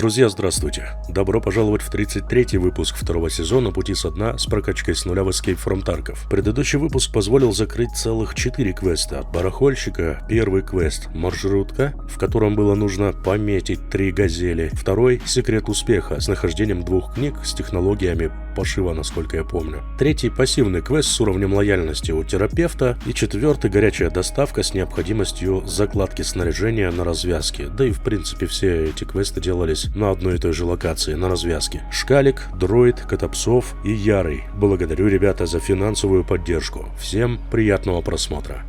Друзья, здравствуйте! Добро пожаловать в 33-й выпуск второго сезона «Пути со дна» с прокачкой с нуля в Escape from Tarkov. Предыдущий выпуск позволил закрыть целых 4 квеста. От барахольщика первый квест «Маршрутка», в котором было нужно пометить 3 газели. Второй «Секрет успеха» с нахождением 2 книг с технологиями пошива, насколько я помню. Третий пассивный квест с уровнем лояльности у терапевта. И четвертый горячая доставка с необходимостью закладки снаряжения на развязке. Да и в принципе все эти квесты делались на одной и той же локации, на развязке. Шкалик, Дроид, Котопсов и Ярый. Благодарю, ребята, за финансовую поддержку. Всем приятного просмотра.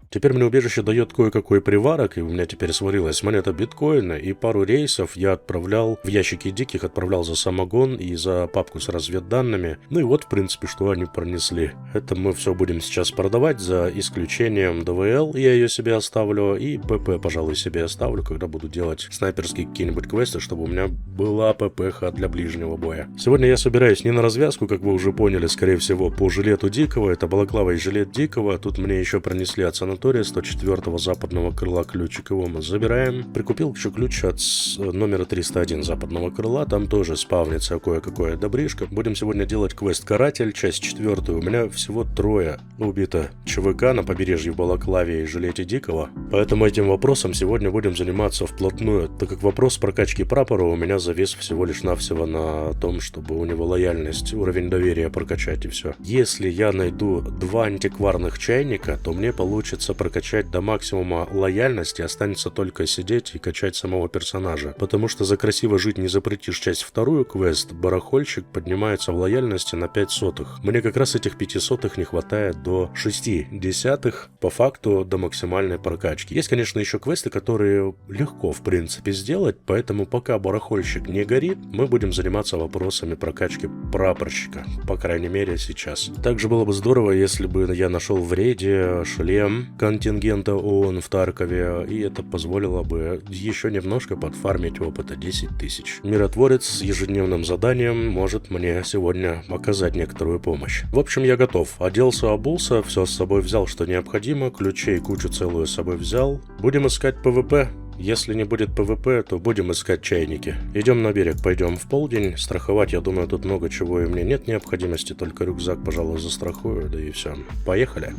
Теперь мне убежище дает кое-какой приварок, и у меня теперь сварилась монета биткоина, и пару рейсов я отправлял в ящики диких, отправлял за самогон и за папку с разведданными. Ну и вот, в принципе, что они пронесли. Это мы все будем сейчас продавать, за исключением ДВЛ, я ее себе оставлю, и ПП, пожалуй, себе оставлю, когда буду делать снайперские какие-нибудь квесты, чтобы у меня была ППХ для ближнего боя. Сегодня я собираюсь не на развязку, как вы уже поняли, скорее всего, по жилету дикого. Это балаклава и жилет дикого. Тут мне еще пронесли от санатория 104-го западного крыла ключик, его мы забираем. Прикупил еще ключ от номера 301 западного крыла, там тоже спавнится кое-какое добришко. Будем сегодня делать квест «Каратель», часть 4. У меня всего 3 убито ЧВК на побережье в балаклаве и жилете дикого, поэтому этим вопросом сегодня будем заниматься вплотную, так как вопрос прокачки прапора у меня завис всего лишь навсего на том, чтобы у него лояльность, уровень доверия прокачать, и все. Если я найду 2 антикварных чайника, то мне получится прокачать до максимума лояльности, останется только сидеть и качать самого персонажа. Потому что за красиво жить не запретишь часть 2 квест, барахольщик поднимается в лояльности на 5 сотых. Мне как раз этих 5 сотых не хватает до 0,6, по факту до максимальной прокачки. Есть, конечно, еще квесты, которые легко, в принципе, сделать, поэтому пока барахольщик не горит, мы будем заниматься вопросами прокачки прапорщика, по крайней мере, сейчас. Также было бы здорово, если бы я нашел в рейде шлем контингента ООН в Таркове, и это позволило бы еще немножко подфармить опыта 10 тысяч. Миротворец с ежедневным заданием может мне сегодня оказать некоторую помощь. В общем, я готов. Оделся, обулся, все с собой взял, что необходимо, ключей кучу целую с собой взял. Будем искать ПВП. Если не будет ПВП, то будем искать чайники. Идем на берег, пойдем в полдень. Страховать, я думаю, тут много чего и мне нет необходимости, только рюкзак, пожалуй, застрахую, да и все. Поехали.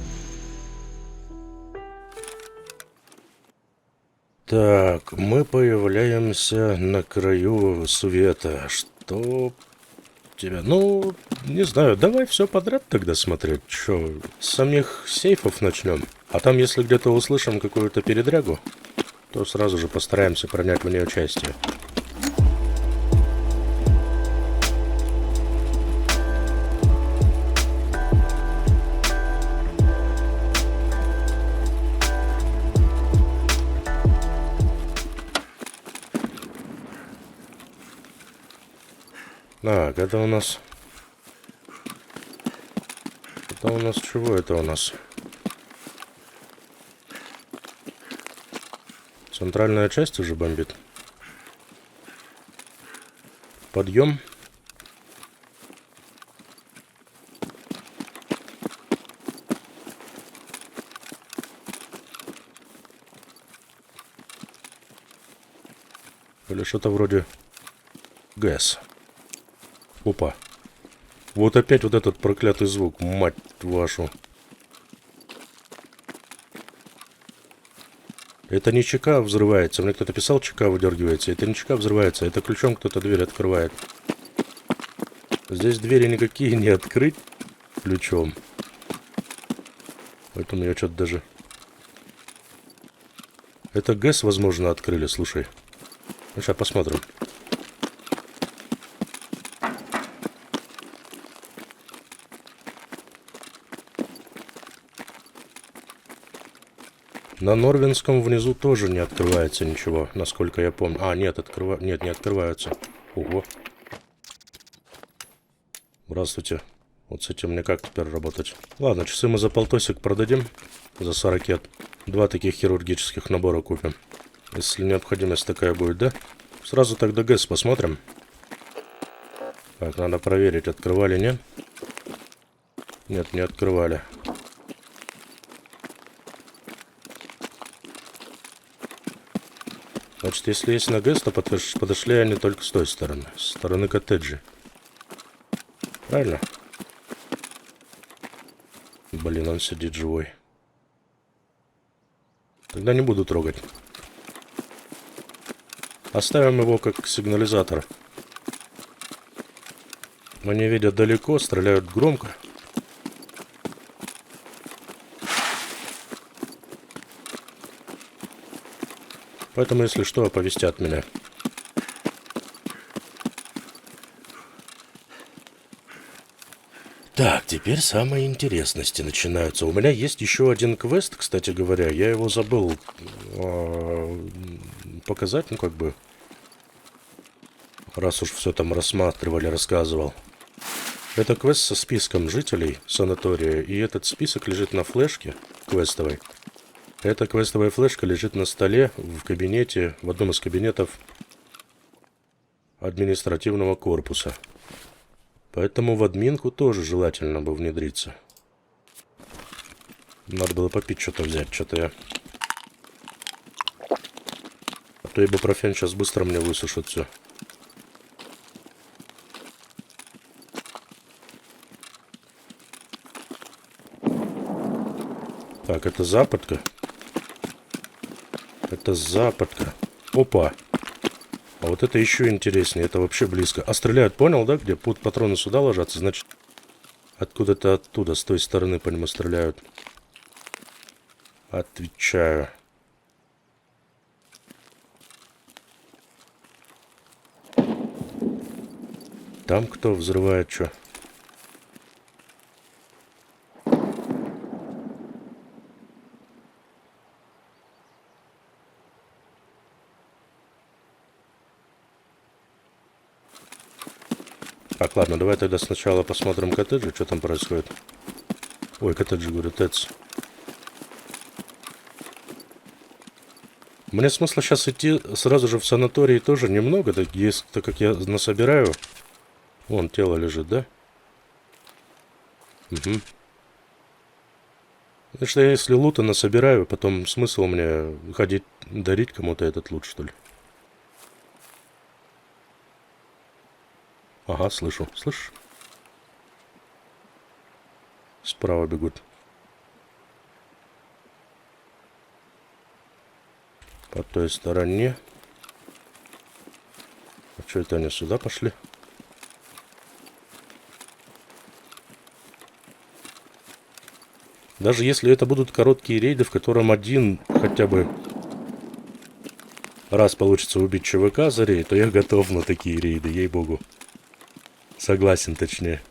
Так, мы появляемся на краю света. Что тебя? Ну, не знаю, давай все подряд тогда смотреть. Че, с самих сейфов начнем? А там, если где-то услышим какую-то передрягу, то сразу же постараемся принять в ней участие. Так, это у нас... Это у нас чего это у нас? Центральная часть уже бомбит. Подъем. Или что-то вроде ГЭС. Опа. Вот опять вот этот проклятый звук, мать вашу. Это не ЧК взрывается. Мне кто-то писал, ЧК выдергивается. Это не ЧК взрывается, это ключом кто-то дверь открывает. Здесь двери никакие не открыть ключом. Поэтому я что-то даже... Это ГЭС, возможно, открыли, слушай. Ну, сейчас посмотрим. На Норвинском внизу тоже не открывается ничего, насколько я помню. А, нет, нет, не открываются. Ого. Здравствуйте. Вот с этим мне как теперь работать? Ладно, часы мы за полтосик продадим. За 40. 2 таких хирургических набора купим. Если необходимость такая будет, да? Сразу тогда ГЭС посмотрим. Так, надо проверить, открывали, нет? Нет, не открывали. Значит, если есть нагаз, то подошли они только с той стороны. С стороны коттеджа. Правильно? Блин, он сидит живой. Тогда не буду трогать. Оставим его как сигнализатор. Они видят далеко, стреляют громко. Поэтому, если что, оповестят меня. Так, теперь самые интересности начинаются. У меня есть еще один квест, кстати говоря. Я его забыл показать, ну как бы, раз уж все там рассматривали, рассказывал. Это квест со списком жителей санатория, и этот список лежит на флешке квестовой. Эта квестовая флешка лежит на столе в кабинете, в одном из кабинетов административного корпуса. Поэтому в админку тоже желательно бы внедриться. Надо было попить что-то взять, что-то я... А то ибупрофен сейчас быстро мне высушит все. Так, это западка. Это западка. Опа. А вот это еще интереснее. Это вообще близко. А стреляют, понял, да? Где патроны сюда ложатся, значит, откуда-то оттуда, с той стороны по нему стреляют. Отвечаю. Там кто взрывает что? Так, ладно, давай тогда сначала посмотрим коттеджи, что там происходит. Ой, коттеджи, говорю, ТЭЦ. Мне смысла сейчас идти сразу же в санаторий тоже немного, так как я насобираю. Вон тело лежит, да? Угу. Потому что я если лута насобираю, потом смысл мне ходить дарить кому-то этот лут, что ли? Ага, слышу. Слышишь? Справа бегут. По той стороне. А что это они сюда пошли? Даже если это будут короткие рейды, в котором один хотя бы раз получится убить ЧВК за рейд, то я готов на такие рейды, ей-богу. Согласен, точнее.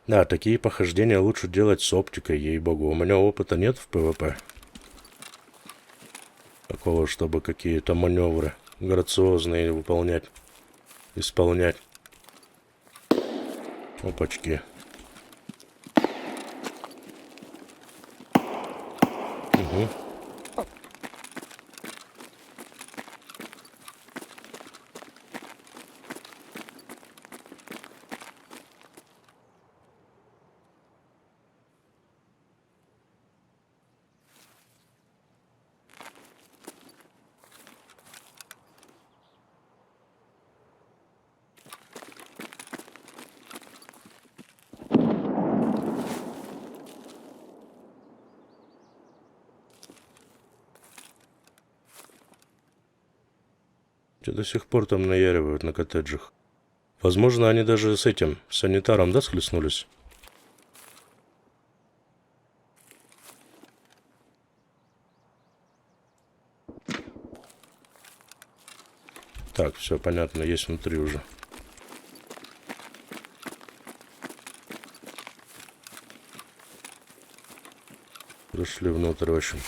Да, такие похождения лучше делать с оптикой, ей-богу. У меня опыта нет в ПВП. Такого, чтобы какие-то маневры грациозные выполнять, исполнять. Опачки. Угу. До сих пор там наяривают на коттеджах. Возможно, они даже с этим санитаром, да, схлестнулись? Так, все понятно, есть внутри уже. Пришли внутрь, в общем.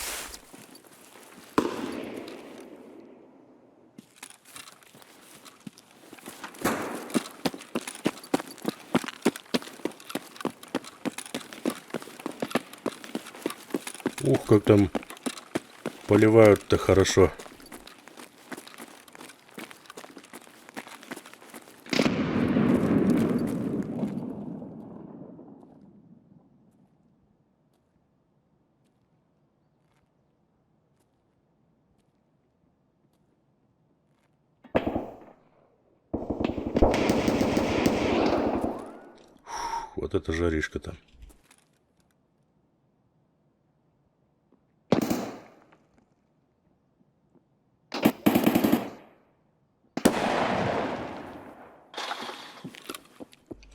Ух, как там поливают-то хорошо. Вот это жаришка-то.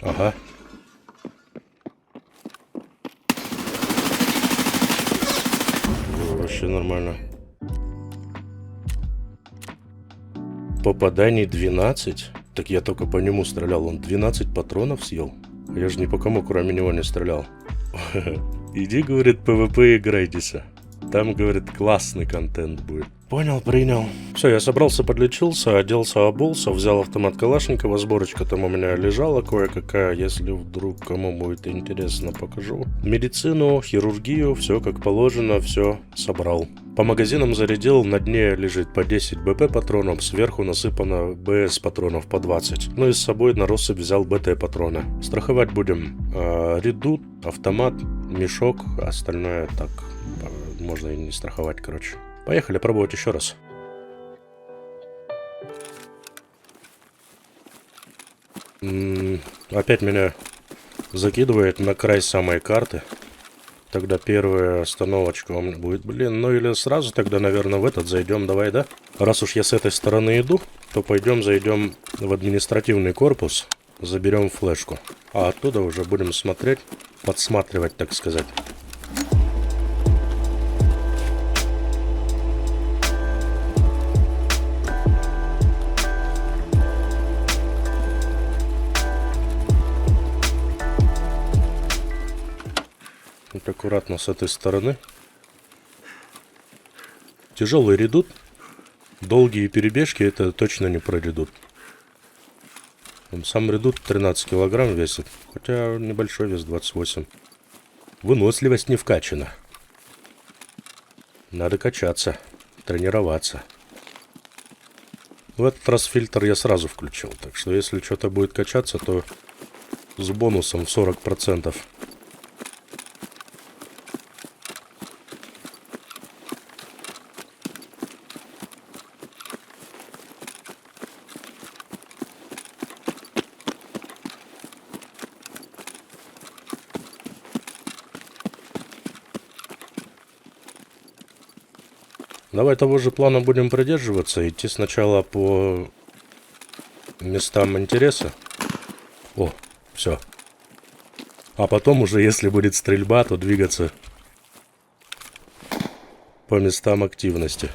Ага. Вообще нормально. Попаданий 12? Так я только по нему стрелял. Он 12 патронов съел? Я же ни по кому, кроме него, не стрелял. Иди, говорит, PvP играйтесь. Там, говорит, классный контент будет. Понял, принял. Все, я собрался, подлечился, оделся, обулся, взял автомат Калашникова, сборочка там у меня лежала кое-какая, если вдруг кому будет интересно, покажу. Медицину, хирургию, все как положено, все собрал. По магазинам зарядил, на дне лежит по 10 БП патронов, сверху насыпано БС патронов по 20. Ну и с собой на россыпь взял БТ патроны. Страховать будем редут, автомат, мешок, остальное так можно и не страховать, короче. Поехали пробовать еще раз. Опять меня закидывает на край самой карты. Тогда первая остановочка у меня будет. Блин, ну или сразу тогда, наверное, в этот зайдем. Давай, да? Раз уж я с этой стороны иду, то пойдем зайдем в административный корпус. Заберем флешку. А оттуда уже будем смотреть, подсматривать, так сказать. Вот аккуратно с этой стороны. Тяжелый редут. Долгие перебежки это точно не про редут. Сам редут 13 килограмм весит. Хотя небольшой вес 28. Выносливость не вкачана. Надо качаться. Тренироваться. В этот раз фильтр я сразу включил. Так что если что-то будет качаться, то с бонусом в 40%. Давай того же плана будем придерживаться. Идти сначала по местам интереса. О, все. А потом уже, если будет стрельба, то двигаться по местам активности.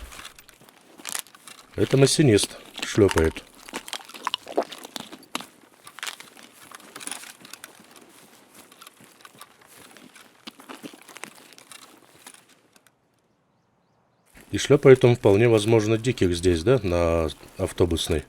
Это массинист шлепает. И шлепает он вполне возможно диких здесь, да, на автобусной.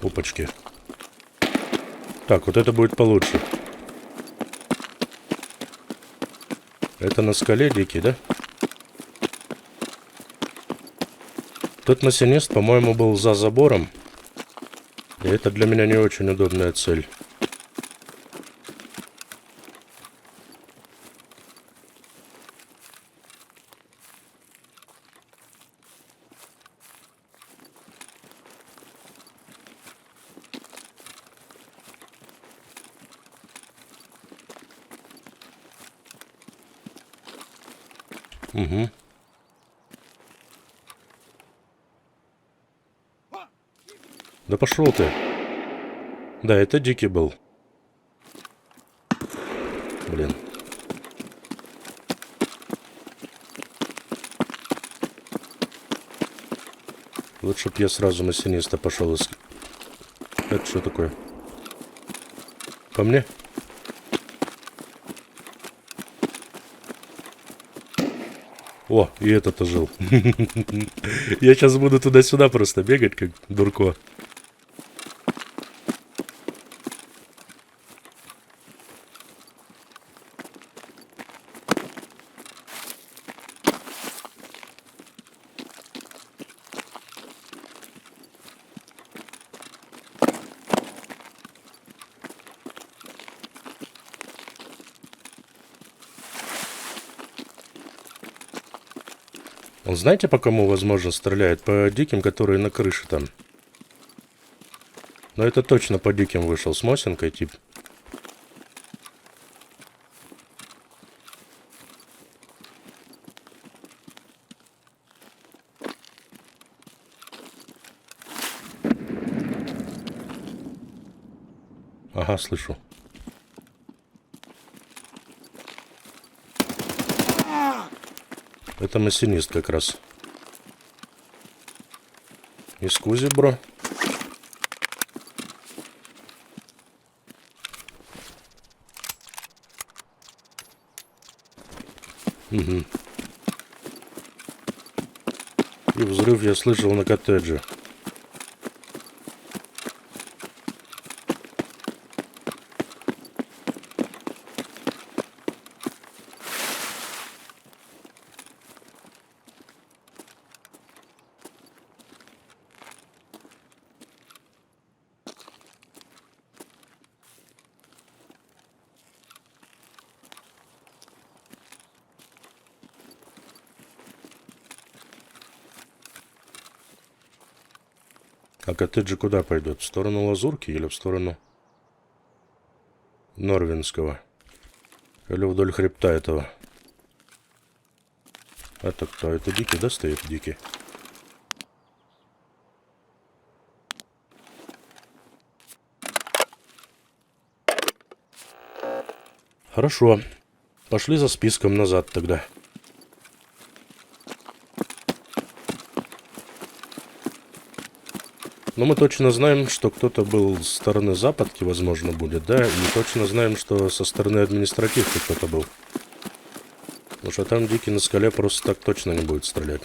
Опачки. Так, вот это будет получше. Это на скале дикий, да? Тот массинист, по-моему, был за забором. И это для меня не очень удобная цель. Угу. Да пошел ты. Да, это дикий был. Блин. Лучше б я сразу массиниста пошел. Это что такое? По мне? О, и этот ожил. Я сейчас буду туда-сюда просто бегать, как дурко. Он знаете, по кому, возможно, стреляет? По диким, которые на крыше там. Но это точно по диким вышел с Мосинкой, тип. Ага, слышу. Это массинист как раз. Искузи, бро. Угу. И взрыв я слышал на коттедже. А коттеджи куда пойдут? В сторону Лазурки или в сторону Норвинского? Или вдоль хребта этого? Это кто? Это Дикий, да, стоит? Дикий. Хорошо. Пошли за списком назад тогда. Но мы точно знаем, что кто-то был с стороны Западки, возможно, будет, да? И точно знаем, что со стороны административки кто-то был. Потому что там Дикий на скале просто так точно не будет стрелять.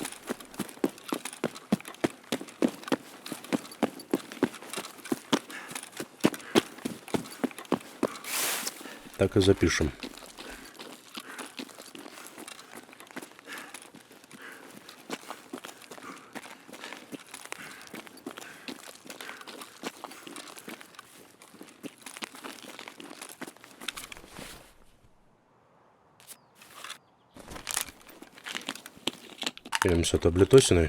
Так и запишем. Кинемся таблетосиной.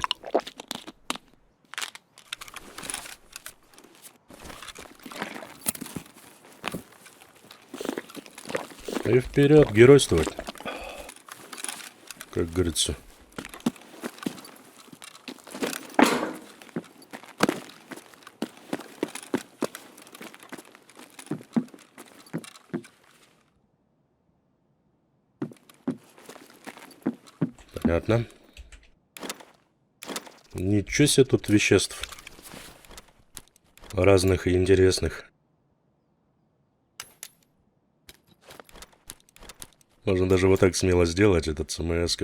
И вперед, геройствовать. Как говорится. Понятно. Ничего себе тут веществ. Разных и интересных. Можно даже вот так смело сделать этот СМС.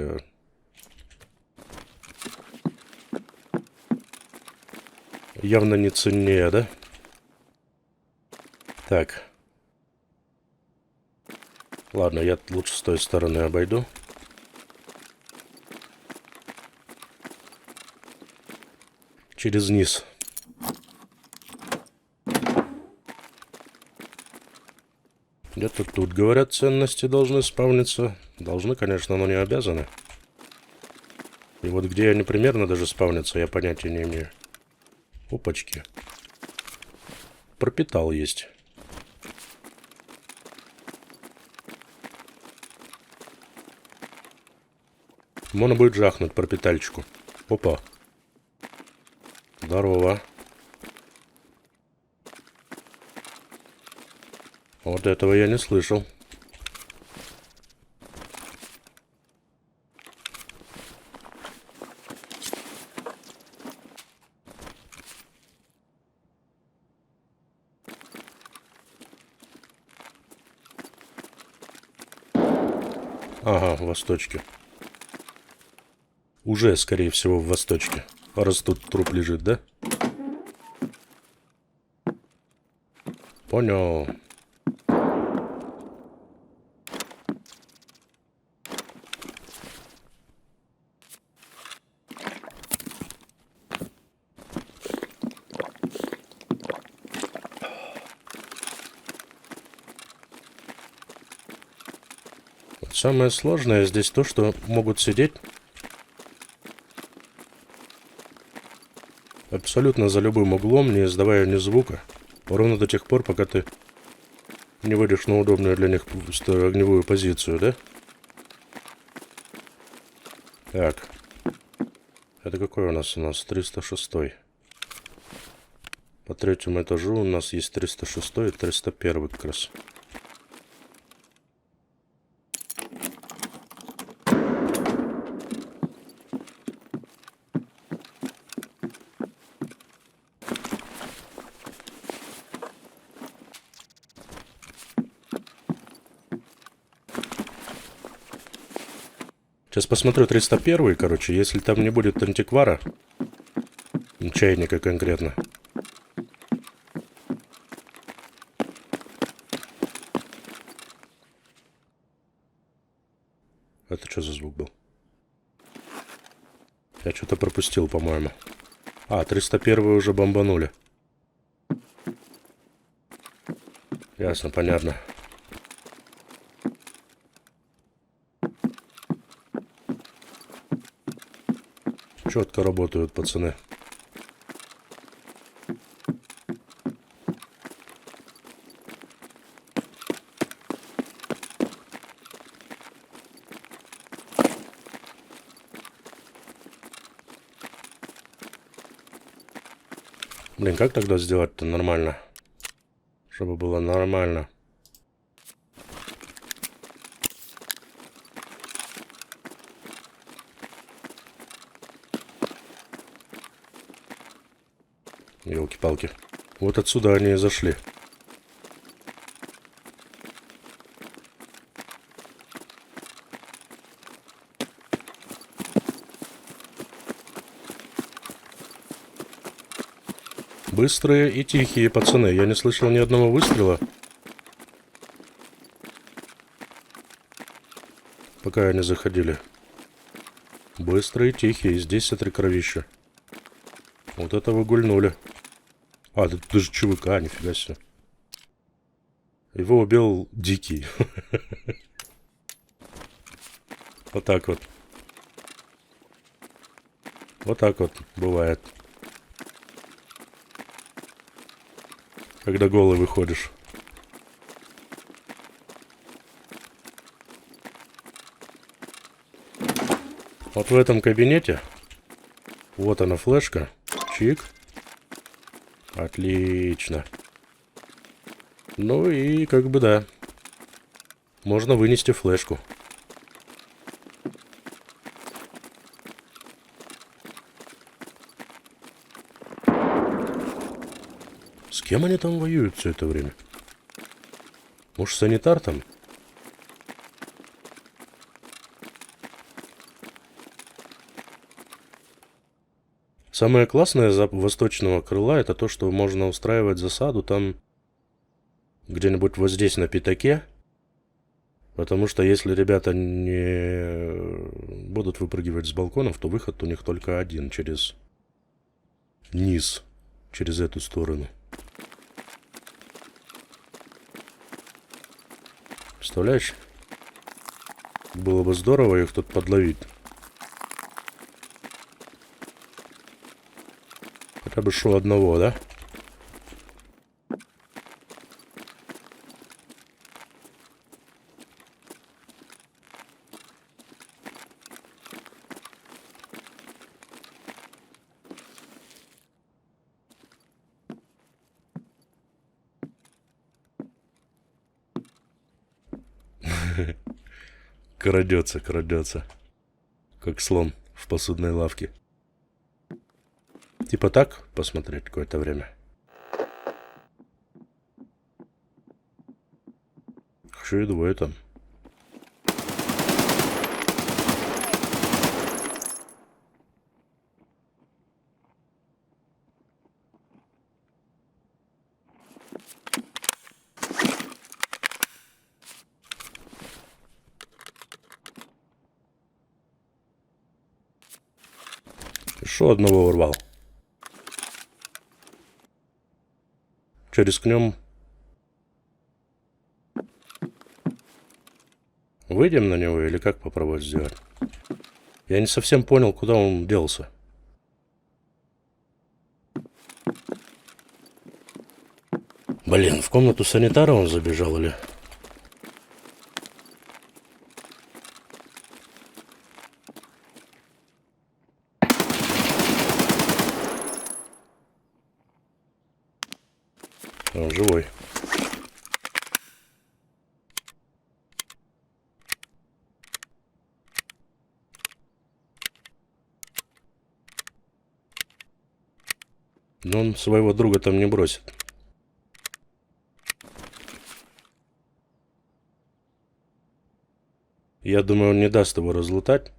Явно не ценнее, да? Так. Ладно, я лучше с той стороны обойду. Через низ. Где-то тут, говорят, ценности должны спавниться. Должны, конечно, но не обязаны. И вот где они примерно даже спавнятся, я понятия не имею. Опачки. Пропитал есть. Можно будет жахнуть пропитальчику. Опа. Здорово. Вот этого я не слышал. Ага, восточки. Уже, скорее всего, в восточке. Раз тут труп лежит, да? Понял. Самое сложное здесь то, что могут сидеть абсолютно за любым углом, не издавая ни звука, ровно до тех пор, пока ты не выйдешь на удобную для них огневую позицию, да? Так. Это какой у нас? У нас 306. По третьему этажу у нас есть 306 и 301 как раз. Сейчас посмотрю 301, короче, если там не будет антиквара, чайника конкретно. Это что за звук был? Я что-то пропустил, по-моему. А, 301 уже бомбанули. Ясно, понятно. Четко работают пацаны. Блин, как тогда сделать-то нормально? Чтобы было нормально. Ёлки-палки. Вот отсюда они и зашли. Быстрые и тихие пацаны. Я не слышал ни одного выстрела. Пока они заходили. Быстрые, тихие. Здесь 3 кровища. Вот это вы гульнули. А, да ты же ЧВК, нифига себе. Его убил Дикий. Вот так вот. Вот так вот бывает. Когда голый выходишь. Вот в этом кабинете. Вот она флешка. Чик. Отлично. Ну и как бы да. Можно вынести флешку. С кем они там воюют все это время? Может, санитар там? Самое классное за восточного крыла это то, что можно устраивать засаду там где-нибудь вот здесь на пятаке. Потому что если ребята не будут выпрыгивать с балконов, то выход у них только один через низ, через эту сторону. Представляешь? Было бы здорово их тут подловить. Хотя бы шо одного, да? Крадется, крадется. Как слон в посудной лавке. Типа так посмотреть какое-то время. Еще и двое там. Хорошо, одного урвал. Че, рискнем? Выйдем на него или как попробовать сделать? Я не совсем понял, куда он делся. Блин, в комнату санитара он забежал или... Он живой. Но он своего друга там не бросит. Я думаю, он не даст его разлутать.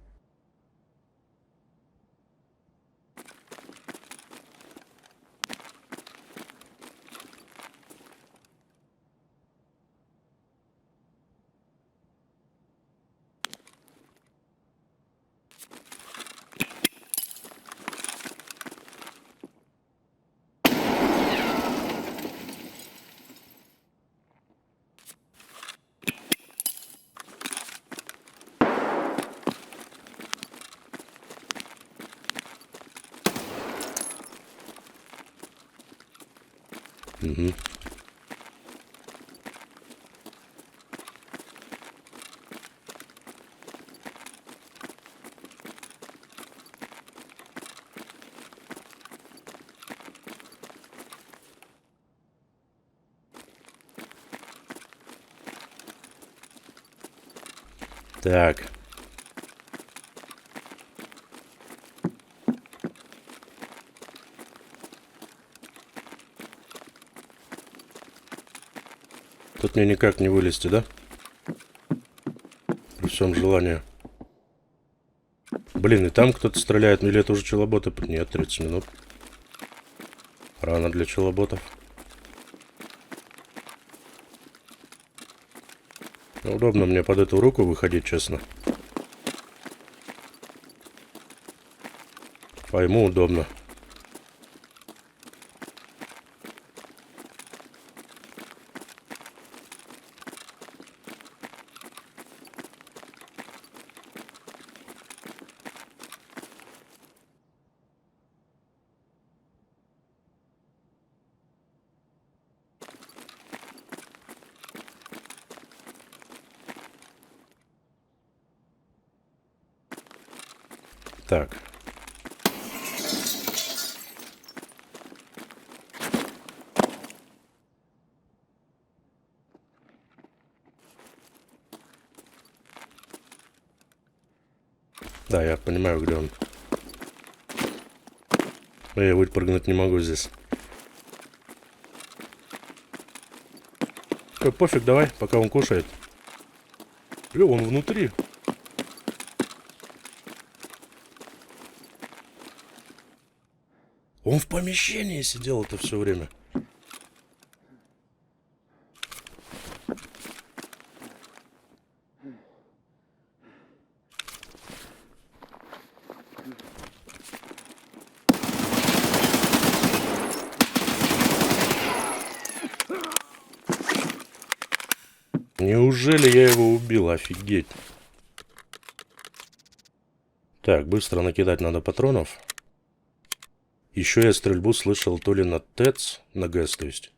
Угу. Так. Тут мне никак не вылезти, да? При всем желании. Блин, и там кто-то стреляет. Или это уже челоботы? Нет, 30 минут. Рано для челоботов. Удобно мне под эту руку выходить, честно. Пойму, удобно. Так. Да, я понимаю, где он. Но я выпрыгнуть не могу здесь. Пофиг, давай, пока он кушает. Он внутри. Он в помещении сидел это все время. Неужели я его убил? Офигеть. Так, быстро накидать надо патронов. Еще я стрельбу слышал то ли на ТЭЦ, на ГЭС, то есть.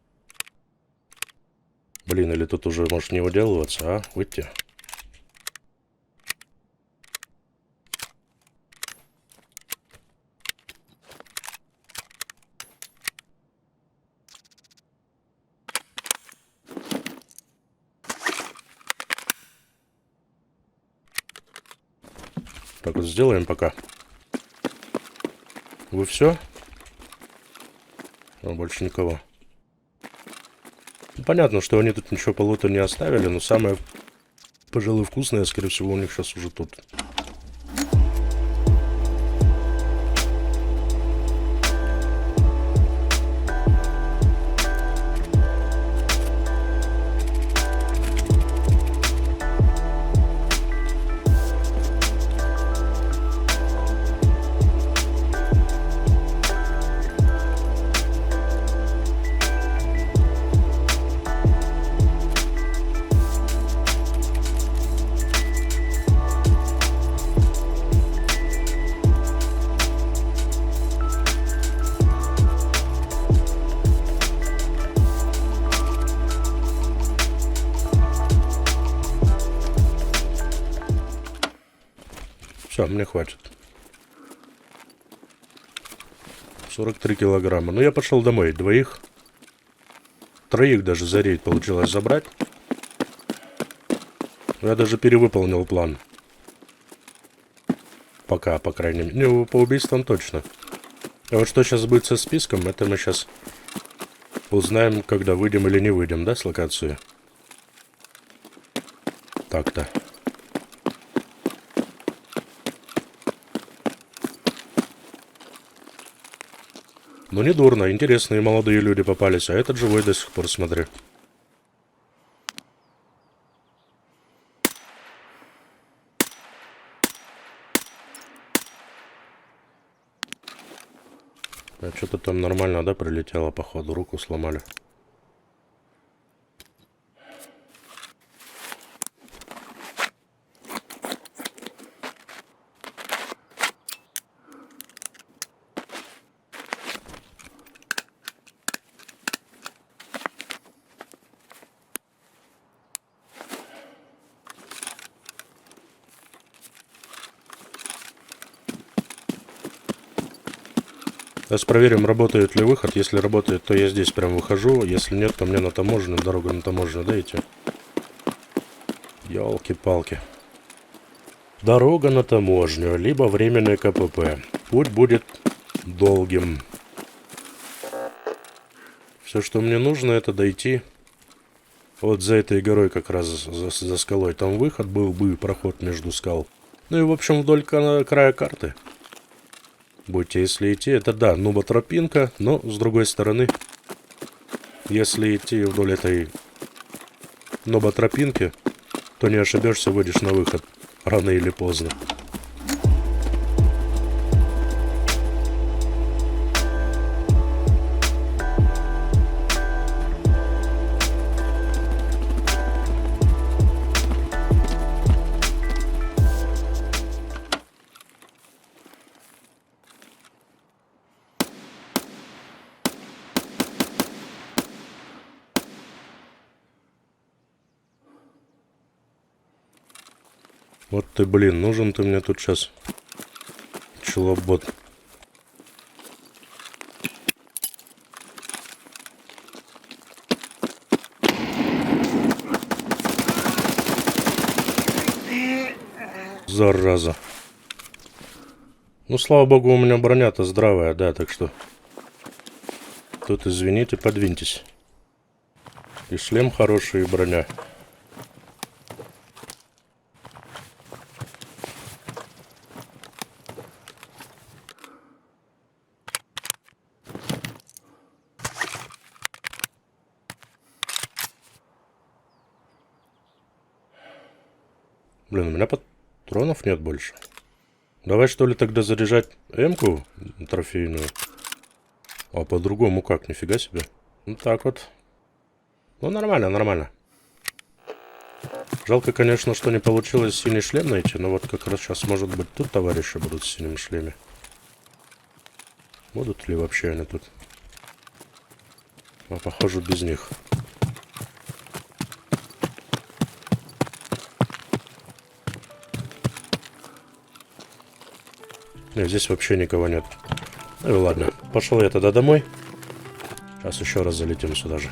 Блин, или тут уже может не выделываться, а? Выйти. Так вот сделаем пока. Вы все? Больше никого. Понятно, что они тут ничего по луту не оставили, но самое, пожалуй, вкусное, скорее всего, у них сейчас уже тут. Все, мне хватит. 43 килограмма. Ну, я пошел домой. Двоих. Троих даже за рейд получилось забрать. Я даже перевыполнил план. Пока, по крайней мере. Ну, по убийствам точно. А вот что сейчас будет со списком, это мы сейчас узнаем, когда выйдем или не выйдем, да, с локации? Так-то. Ну, не дурно. Интересные молодые люди попались. А этот живой до сих пор, смотри. А что-то там нормально, да, прилетело, походу. Руку сломали. Сейчас проверим, работает ли выход. Если работает, то я здесь прям выхожу. Если нет, то мне на таможенную, дорогу на таможенную, да, идти? Ёлки-палки. Дорога на таможню, либо временный КПП. Путь будет долгим. Все, что мне нужно, это дойти. Вот за этой горой, как раз за скалой. Там выход был бы, проход между скал. Ну и, в общем, вдоль края карты. Будьте, если идти, это да, нуба-тропинка, но с другой стороны, если идти вдоль этой нуба-тропинки, то не ошибешься, выйдешь на выход, рано или поздно. Вот ты, блин, нужен ты мне тут сейчас, челобот. Зараза. Ну, слава богу, у меня броня-то здравая, да, так что тут, извините, подвиньтесь. И шлем хороший, и броня. Блин, у меня патронов нет больше. Давай, что ли, тогда заряжать М-ку трофейную. А по-другому как? Нифига себе. Ну так вот. Ну нормально, нормально. Жалко, конечно, что не получилось синий шлем найти. Но вот как раз сейчас, может быть, тут товарищи будут в синем шлеме. Будут ли вообще они тут? А похоже, без них. Нет, здесь вообще никого нет. Ну и ладно. Пошел я тогда домой. Сейчас еще раз залетим сюда же.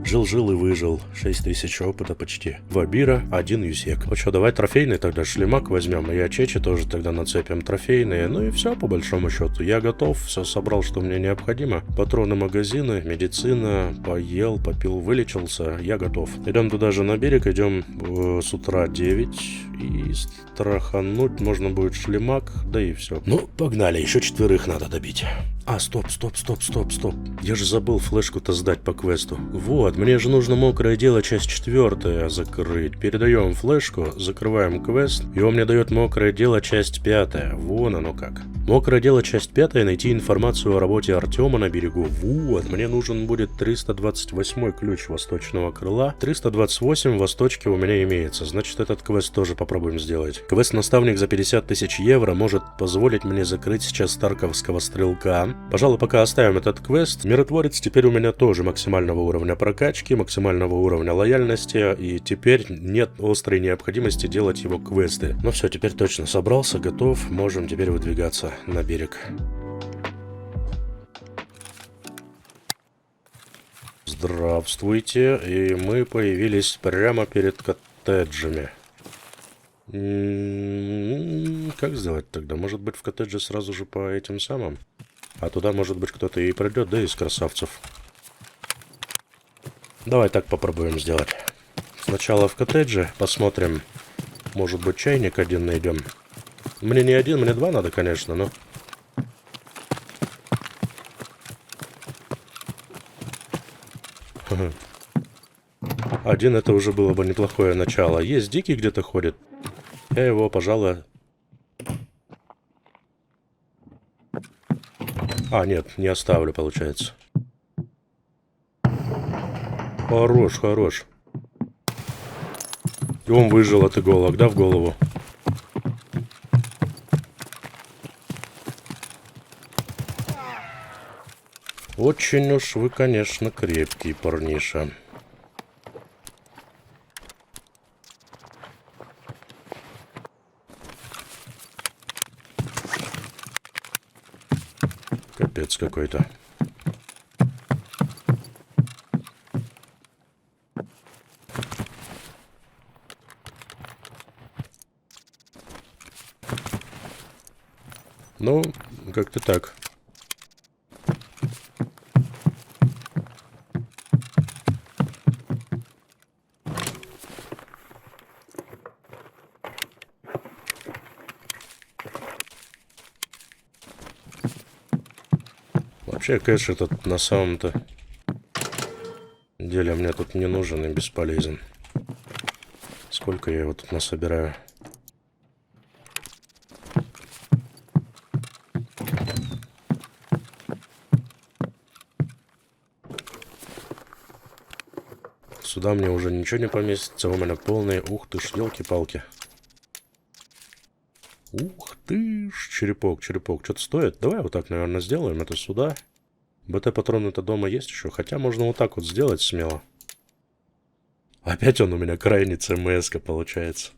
Жил-жил и выжил. 6000 опыта почти. Вабира, 1 юсек. Ну что, давай трофейный тогда шлемак возьмем. И ячечи тоже тогда нацепим трофейные. Ну и все, по большому счету. Я готов. Все собрал, что мне необходимо. Патроны, магазины, медицина. Поел, попил, вылечился. Я готов. Идем туда же на берег. Идем с утра 9. И страхануть можно будет шлемак. Да и все. Ну, погнали. Еще 4 надо добить. А, стоп. Я же забыл флешку-то сдать по квесту. Вот, мне же нужно мокрое дело часть 4 закрыть. Передаем флешку, закрываем квест, и он мне дает мокрое дело часть 5. Вон оно как. Мокрое дело часть 5, найти информацию о работе Артема на берегу. Вот, мне нужен будет 328 ключ восточного крыла. 328 в восточке у меня имеется, значит этот квест тоже попробуем сделать. Квест-наставник за 50 000 евро может позволить мне закрыть сейчас Тарковского стрелка. Пожалуй, пока оставим этот квест. Миротворец теперь у меня тоже максимального уровня прокачки, максимального уровня лояльности, и теперь нет острой необходимости делать его квесты. Ну все, теперь точно собрался, готов, можем теперь выдвигаться на берег. Здравствуйте, и мы появились прямо перед коттеджами. Как сделать тогда? Может быть, в коттедже сразу же по этим самым? А туда, может быть, кто-то и придет, да, из красавцев. Давай так попробуем сделать. Сначала в коттедже посмотрим. Может быть, чайник один найдем. Мне не один, мне два надо, конечно, но... Один это уже было бы неплохое начало. Есть дикий где-то ходит. Я его, пожалуй... А, нет, не оставлю, получается. Хорош, хорош. И он выжил от иголок, да, в голову? Очень уж вы, конечно, крепкий парниша. Капец какой-то. Ну, как-то так. Вообще, кэш этот на самом-то деле мне тут не нужен и бесполезен. Сколько я его тут насобираю? Сюда мне уже ничего не поместится, у меня полные... Ух ты ж, елки-палки. Ух ты ж, черепок, черепок. Что-то стоит? Давай вот так, наверное, сделаем это сюда. БТ-патроны-то дома есть еще, хотя можно вот так вот сделать смело. Опять он у меня крайний ЦМС-ка получается.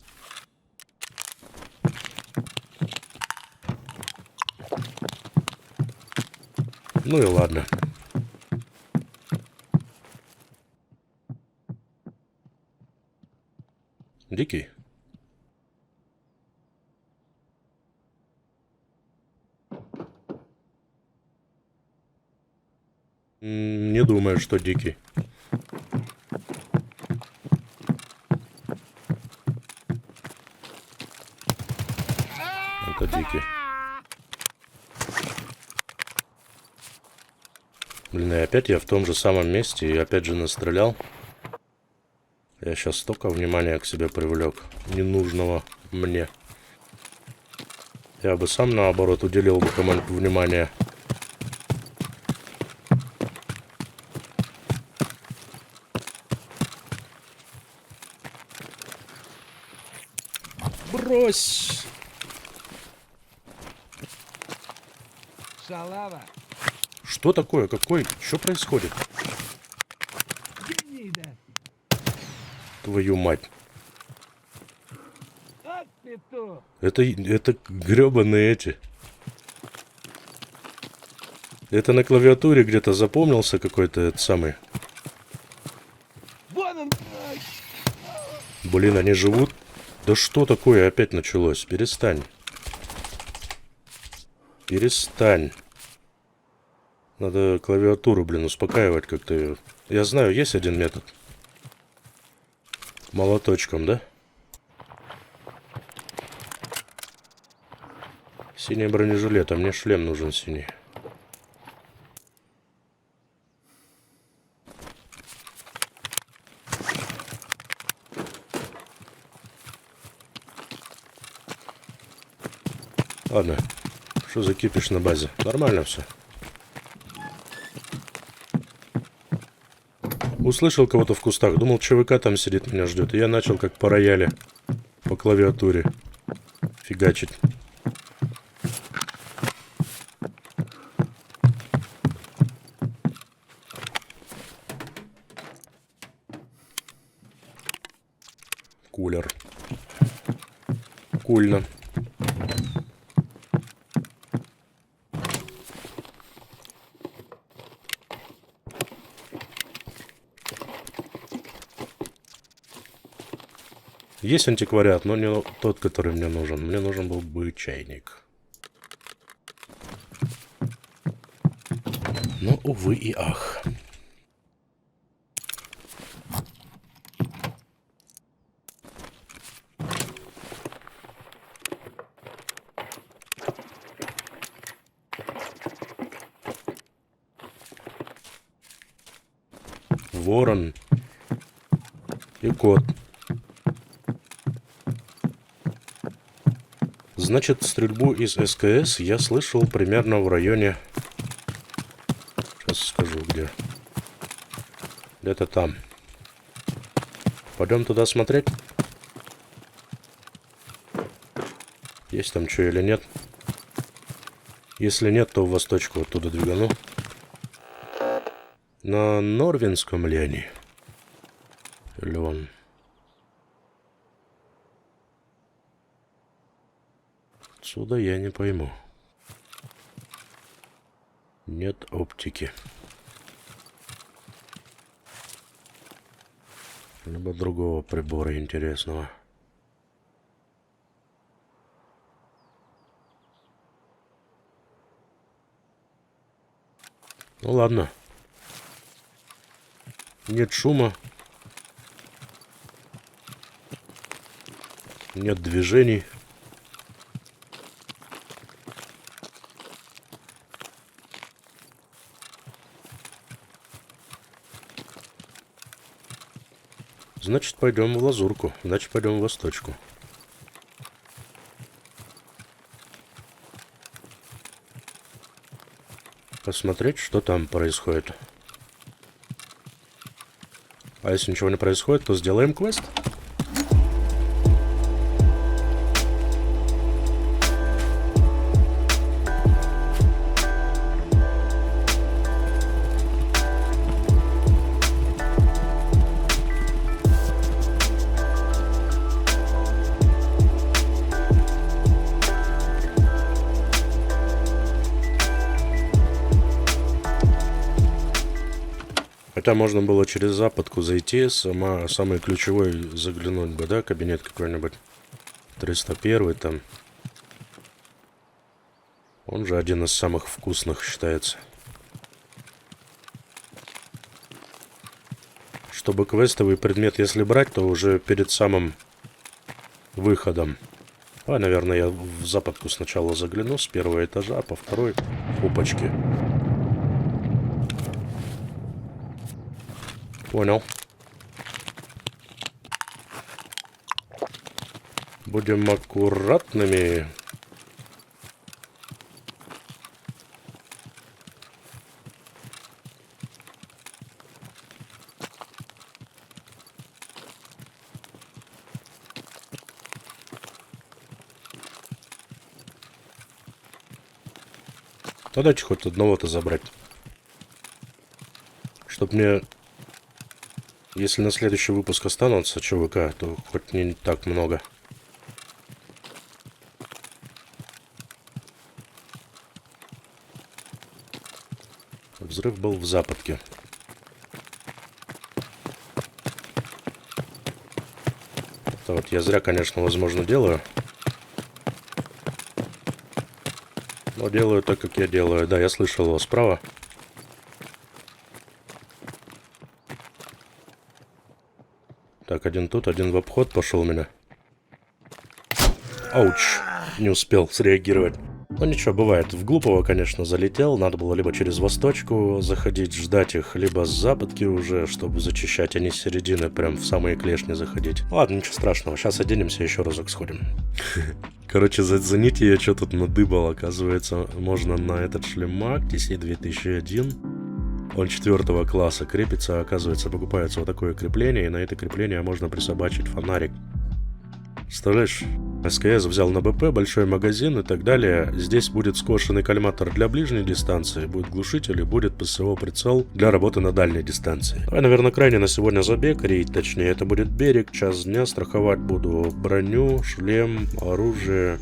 Ну и ладно. Дикий. Не думаю, что дикий. Это дикий. Блин, и опять я в том же самом месте и опять же настрелял. Я сейчас столько внимания к себе привлек, ненужного мне. Я бы сам, наоборот, уделил бы кому-нибудь внимание. Брось! Шалава. Что такое? Какой? Что происходит? Гнида. Твою мать. От петух. Это гребаные эти. Это на клавиатуре где-то запомнился какой-то этот самый. Вон он. Ай. Блин, они живут? Да что такое опять началось? Перестань. Перестань. Надо клавиатуру, блин, успокаивать как-то. Я знаю, есть один метод. Молоточком, да? Синий бронежилет, а мне шлем нужен синий. Ладно. Что за кипиш на базе? Нормально все. Услышал кого-то в кустах. Думал, ЧВК там сидит, меня ждет. И я начал как по рояле. По клавиатуре. Фигачить. Кулер. Кульно. Есть антиквариат, но не тот, который мне нужен. Мне нужен был бы чайник. Но, увы и ах. Ворон и кот. Значит, стрельбу из СКС я слышал примерно в районе... Сейчас скажу, где. Где-то там. Пойдем туда смотреть. Есть там что или нет. Если нет, то в восточку оттуда двигану. На Норвинском ли они? Или он? Отсюда я не пойму. Нет оптики. Либо другого прибора интересного. Ну ладно. Нет шума. Нет движений. Значит, пойдем в лазурку. Значит, пойдем в восточку. Посмотреть, что там происходит. А если ничего не происходит, то сделаем квест. Хотя можно было через западку зайти, самый ключевой заглянуть бы, да, кабинет какой-нибудь. 301 там. Он же один из самых вкусных считается. Чтобы квестовый предмет, если брать, то уже перед самым выходом. А, наверное, я в западку сначала загляну с первого этажа, а по второй опачки. Понял. Будем аккуратными. Да дайте хоть одного-то забрать. Чтоб мне... Если на следующий выпуск останутся ЧВК, то хоть не так много. Взрыв был в западке. Это вот я зря, конечно, возможно, делаю. Но делаю так, как я делаю. Да, я слышал его справа. Так, один тут, один в обход пошел у меня. Ауч. Не успел среагировать. Ну ничего, бывает. В глупого, конечно, залетел. Надо было либо через восточку заходить, ждать их, либо с западки уже, чтобы зачищать, а не с середины, прям в самые клешни заходить. Ладно, ничего страшного. Сейчас оденемся, еще разок сходим. Короче, зацените, я что тут надыбал. Оказывается, можно на этот шлемак TC-2001. Он 4 класса крепится, оказывается, покупается вот такое крепление, и на это крепление можно присобачить фонарик. Представляешь, СКС взял на БП, большой магазин и так далее. Здесь будет скошенный коллиматор для ближней дистанции, будет глушитель и будет ПСО прицел для работы на дальней дистанции. Давай, наверное, крайне на сегодня забег, рейд, точнее, это будет берег, час дня, страховать буду броню, шлем, оружие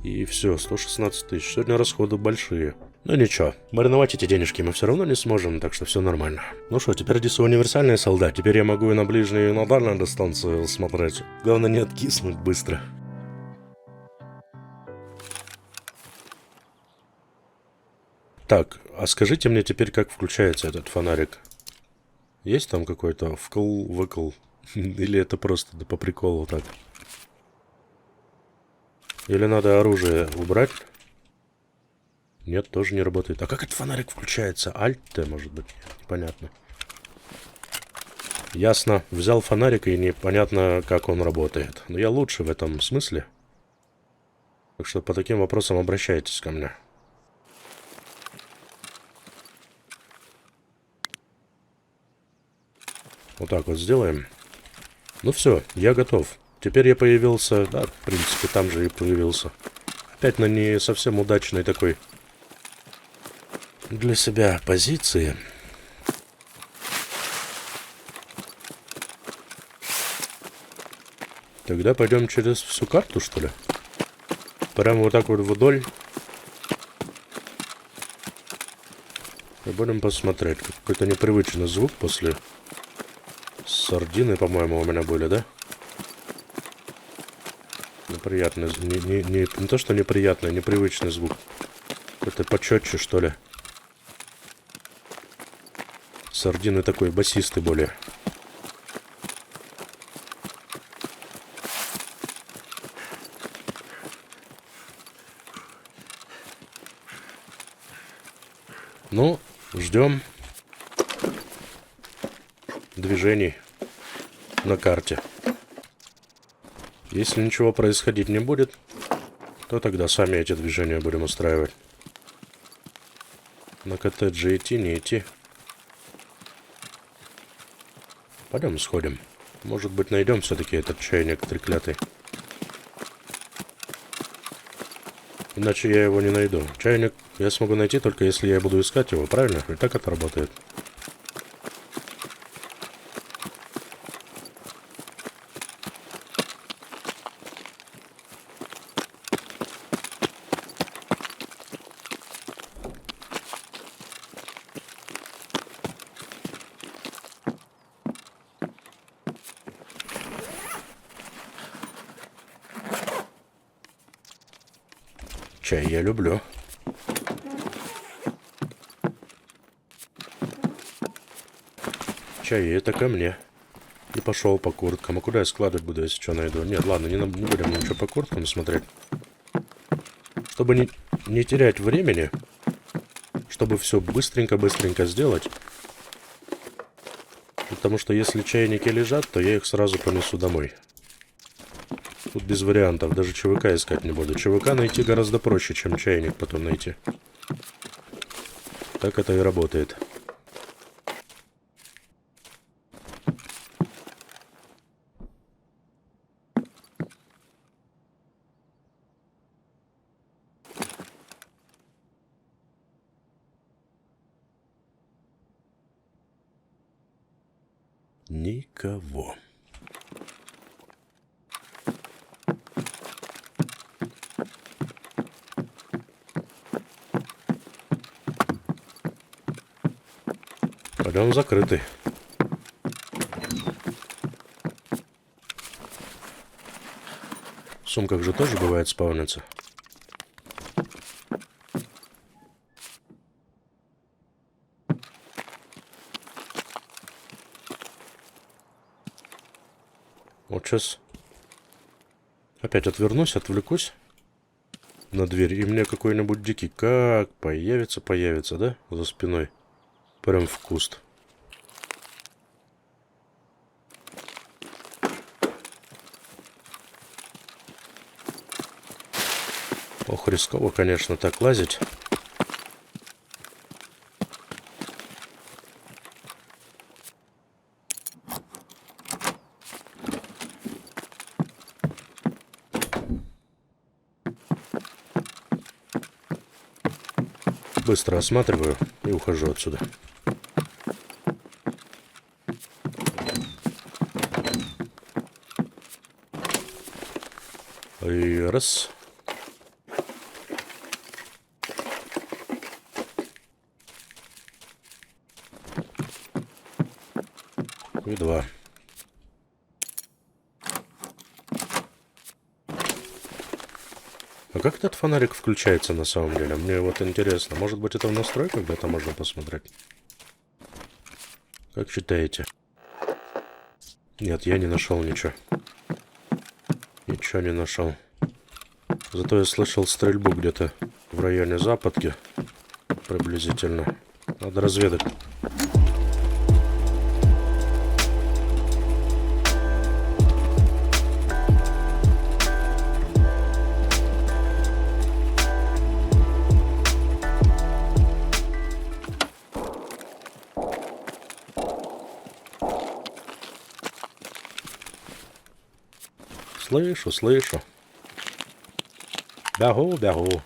и все, 116 тысяч. Сегодня расходы большие. Ну ничего, мариновать эти денежки мы все равно не сможем, так что все нормально. Ну что, теперь здесь универсальный солдат. Теперь я могу и на ближнюю, и на дальнюю дистанцию смотреть. Главное не откиснуть быстро. Так, а скажите мне теперь, как включается этот фонарик? Есть там какой-то вкл-выкл? Или это просто да, по приколу так? Или надо оружие убрать? Нет, тоже не работает. А как этот фонарик включается? Альт-Т, может быть? Непонятно. Ясно. Взял фонарик и непонятно, как он работает. Но я лучше в этом смысле. Так что по таким вопросам обращайтесь ко мне. Вот так вот сделаем. Ну все, я готов. Теперь я появился... Да, в принципе, там же и появился. Опять на не совсем удачной такой... для себя позиции. Тогда пойдем через всю карту, что ли? Прямо вот так вот вдоль. И будем посмотреть. Какой-то непривычный звук после сардины, по-моему, у меня были, да? Неприятный. Не то, что неприятный, непривычный звук. Какой-то почетче, что ли. Сардины такой басистый более. Ну, ждем движений на карте. Если ничего происходить не будет, то тогда сами эти движения будем устраивать. На коттедже идти, не идти. Пойдем сходим. Может быть, найдем все-таки этот чайник треклятый. Иначе я его не найду. Чайник я смогу найти только если я буду искать его, правильно? И так это работает. Чай я люблю. Чай это ко мне. И пошел по курткам. А куда я складывать буду, если что найду? Нет, ладно, не будем ничего по курткам смотреть. Чтобы не терять времени, чтобы все быстренько-быстренько сделать. Потому что если чайники лежат, то я их сразу понесу домой. Тут без вариантов. Даже ЧВК искать не буду. ЧВК найти гораздо проще, чем чайник потом найти. Так это и работает. Никого. Подъем закрытый. В сумках же тоже бывает спавнится. Вот сейчас опять отвернусь, отвлекусь на дверь, и мне какой-нибудь дикий как появится, да, за спиной. Прям в куст. Ох, рисково, конечно, так лазить. Быстро осматриваю и ухожу отсюда. И раз. И два. А как этот фонарик включается на самом деле? Мне вот интересно. Может быть, это в настройках где-то можно посмотреть? Как считаете? Нет, я не нашел ничего. Ничего не нашел. Зато я слышал стрельбу где-то в районе Западки. Приблизительно. Надо разведать. Слышу, слышу. Бегу, бегу.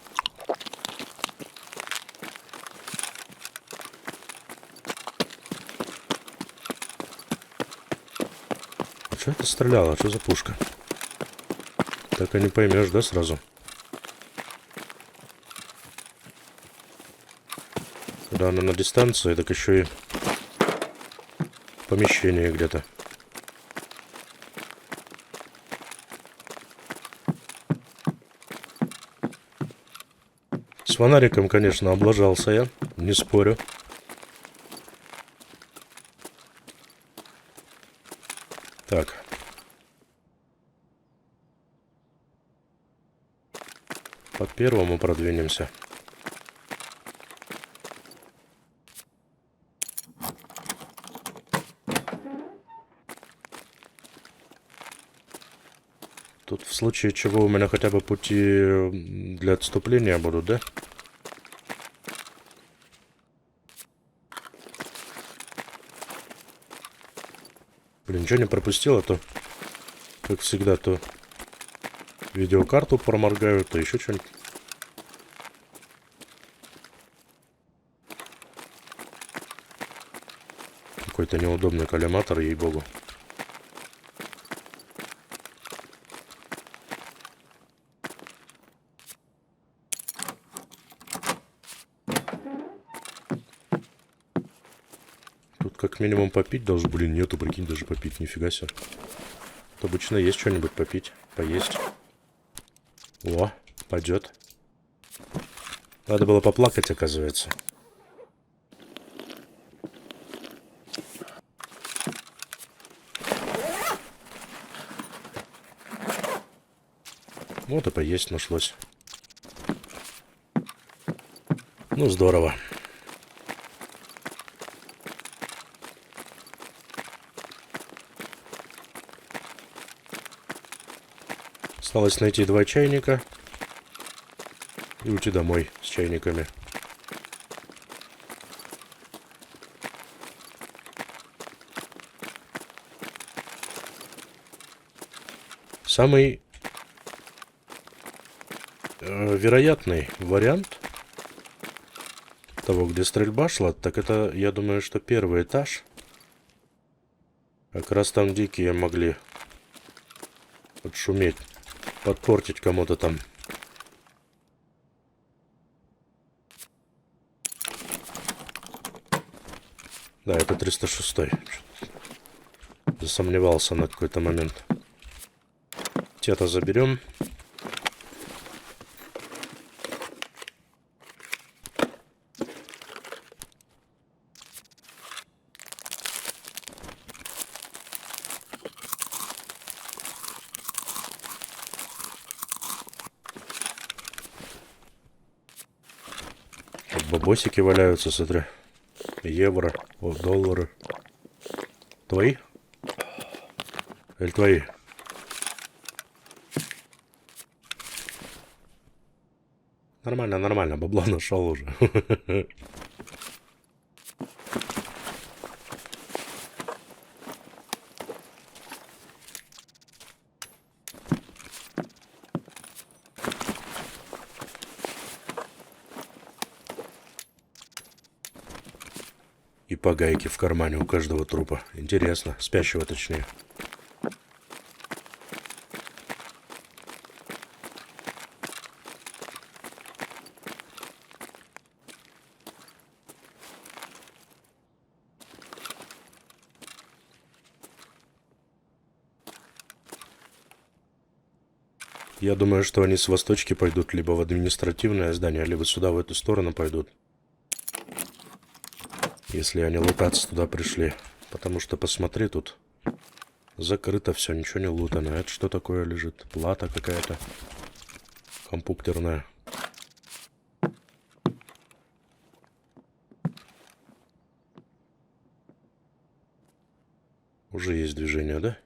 А что это стреляло? Что за пушка? Так и не поймешь, да, сразу? Когда она на дистанции, так еще и в помещении где-то. С фонариком, конечно, облажался я, не спорю. Так. По первому продвинемся. Тут в случае чего у меня хотя бы пути для отступления будут, да? Блин, ничего не пропустил, а то, как всегда, то видеокарту проморгаю, то еще что-нибудь. Какой-то неудобный коллиматор, ей-богу. Тут как минимум попить должен. Блин, нету, прикинь, даже попить, нифига себе. Тут обычно есть что-нибудь попить, поесть. О, пойдет. Надо было поплакать, оказывается. Вот и поесть нашлось. Ну, здорово. Осталось найти 2 чайника и уйти домой с чайниками. Самый вероятный вариант того, где стрельба шла, так это, я думаю, что первый этаж. Как раз там дикие могли подшуметь, подпортить кому-то там. Да, это 306-й. Засомневался на какой-то момент. Те-то заберем. Тут бабосики валяются, смотри. Евро, о, доллары. Твои? Или твои? Нормально, нормально, бабло нашел уже. по гайке в кармане у каждого трупа. Интересно. Спящего точнее. Я думаю, что они с восточки пойдут либо в административное здание, либо сюда, в эту сторону пойдут. Если они лутаться туда пришли. Потому что, посмотри, тут закрыто все, ничего не лутано. Это что такое лежит? Плата какая-то компьютерная. Уже есть движение, да?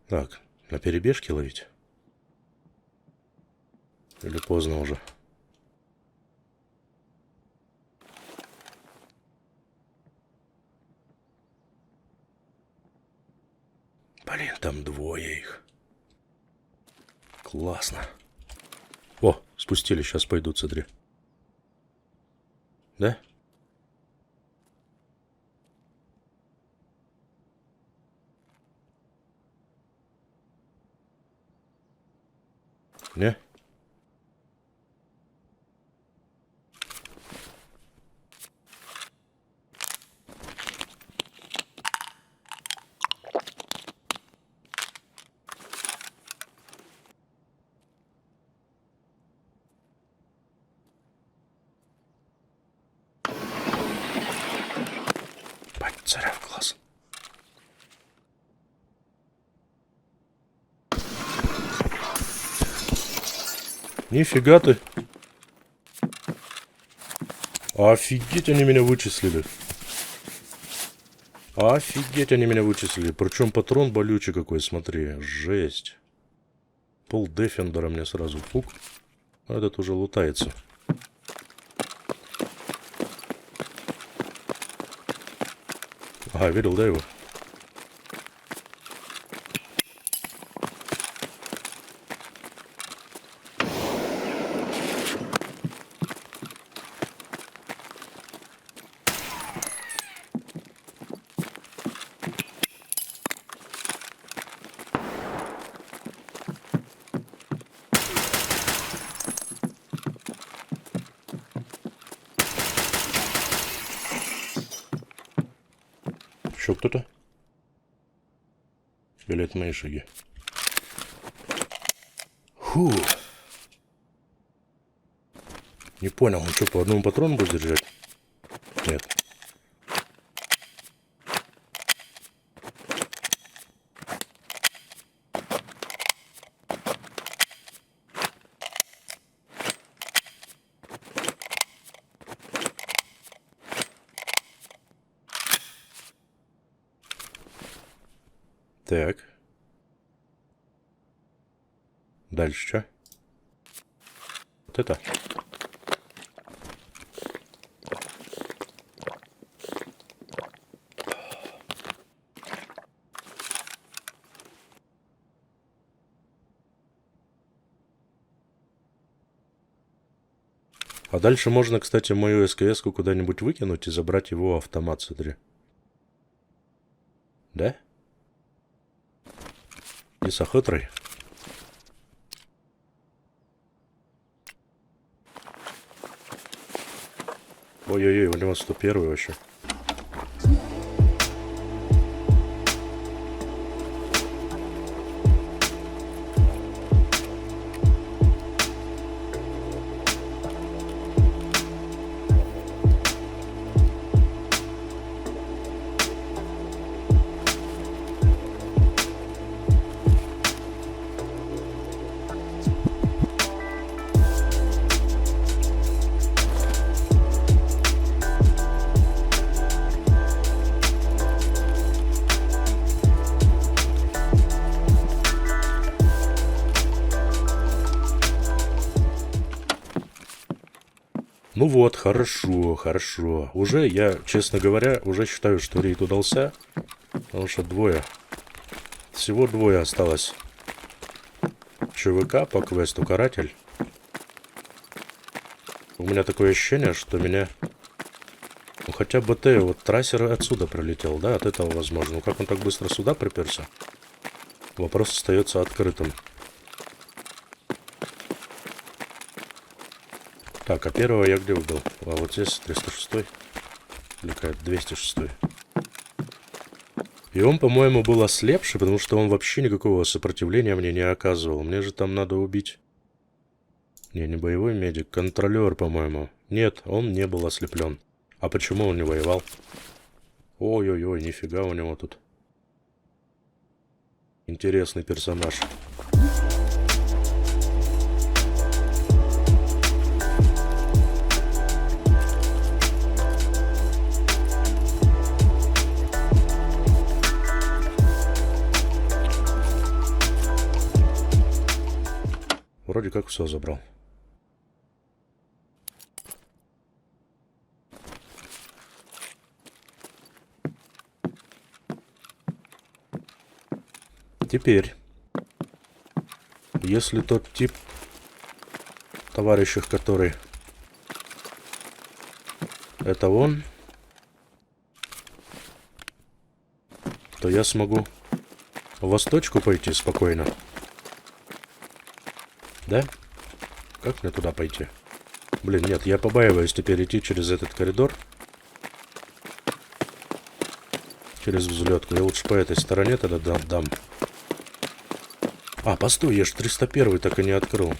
Так, на перебежке ловить? Или поздно уже? Блин, там двое их. Классно. О, спустили, сейчас пойдут, смотри. Да? Не? Бать, царя в глаз. Нифига ты. Офигеть, они меня вычислили. Офигеть, они меня вычислили. Причем патрон болючий какой, смотри. Жесть. Пол дефендера мне сразу. Фук. Этот уже лутается. Ага, видел, да, его? Еще кто-то? Или это мои шаги? Фу. Не понял, он что, по одному патрону будет держать? Нет. Так. Дальше что? Вот это. А дальше можно, кстати, мою СКС-ку куда-нибудь выкинуть и забрать его автомат, смотри. Да? И с охотой. Ой-ой-ой, у него 101 вообще. Ну вот, хорошо, хорошо. Уже я, честно говоря, уже считаю, что рейд удался. Потому что двое. Всего двое осталось. ЧВК по квесту «Каратель». У меня такое ощущение, что меня... Ну, хотя бы вот трассер отсюда пролетел, да, от этого возможно. Ну, как он так быстро сюда приперся? Вопрос остается открытым. Так, а первого я где убил? А вот здесь 306 или какая-то 206. И он, по-моему, был ослепший, потому что он вообще никакого сопротивления мне не оказывал. Мне же там надо убить... Не боевой медик, контролер, по-моему. Нет, он не был ослеплен. А почему он не воевал? Ой-ой-ой, нифига у него тут. Интересный персонаж. Вроде как все забрал. Теперь, если тот тип товарищей, который это он, то я смогу в восточку пойти спокойно. Да? Как мне туда пойти? Блин, нет, я побаиваюсь теперь идти через этот коридор. Через взлетку. Я лучше по этой стороне тогда дам. А, постой, я ж 301 так и не открыл.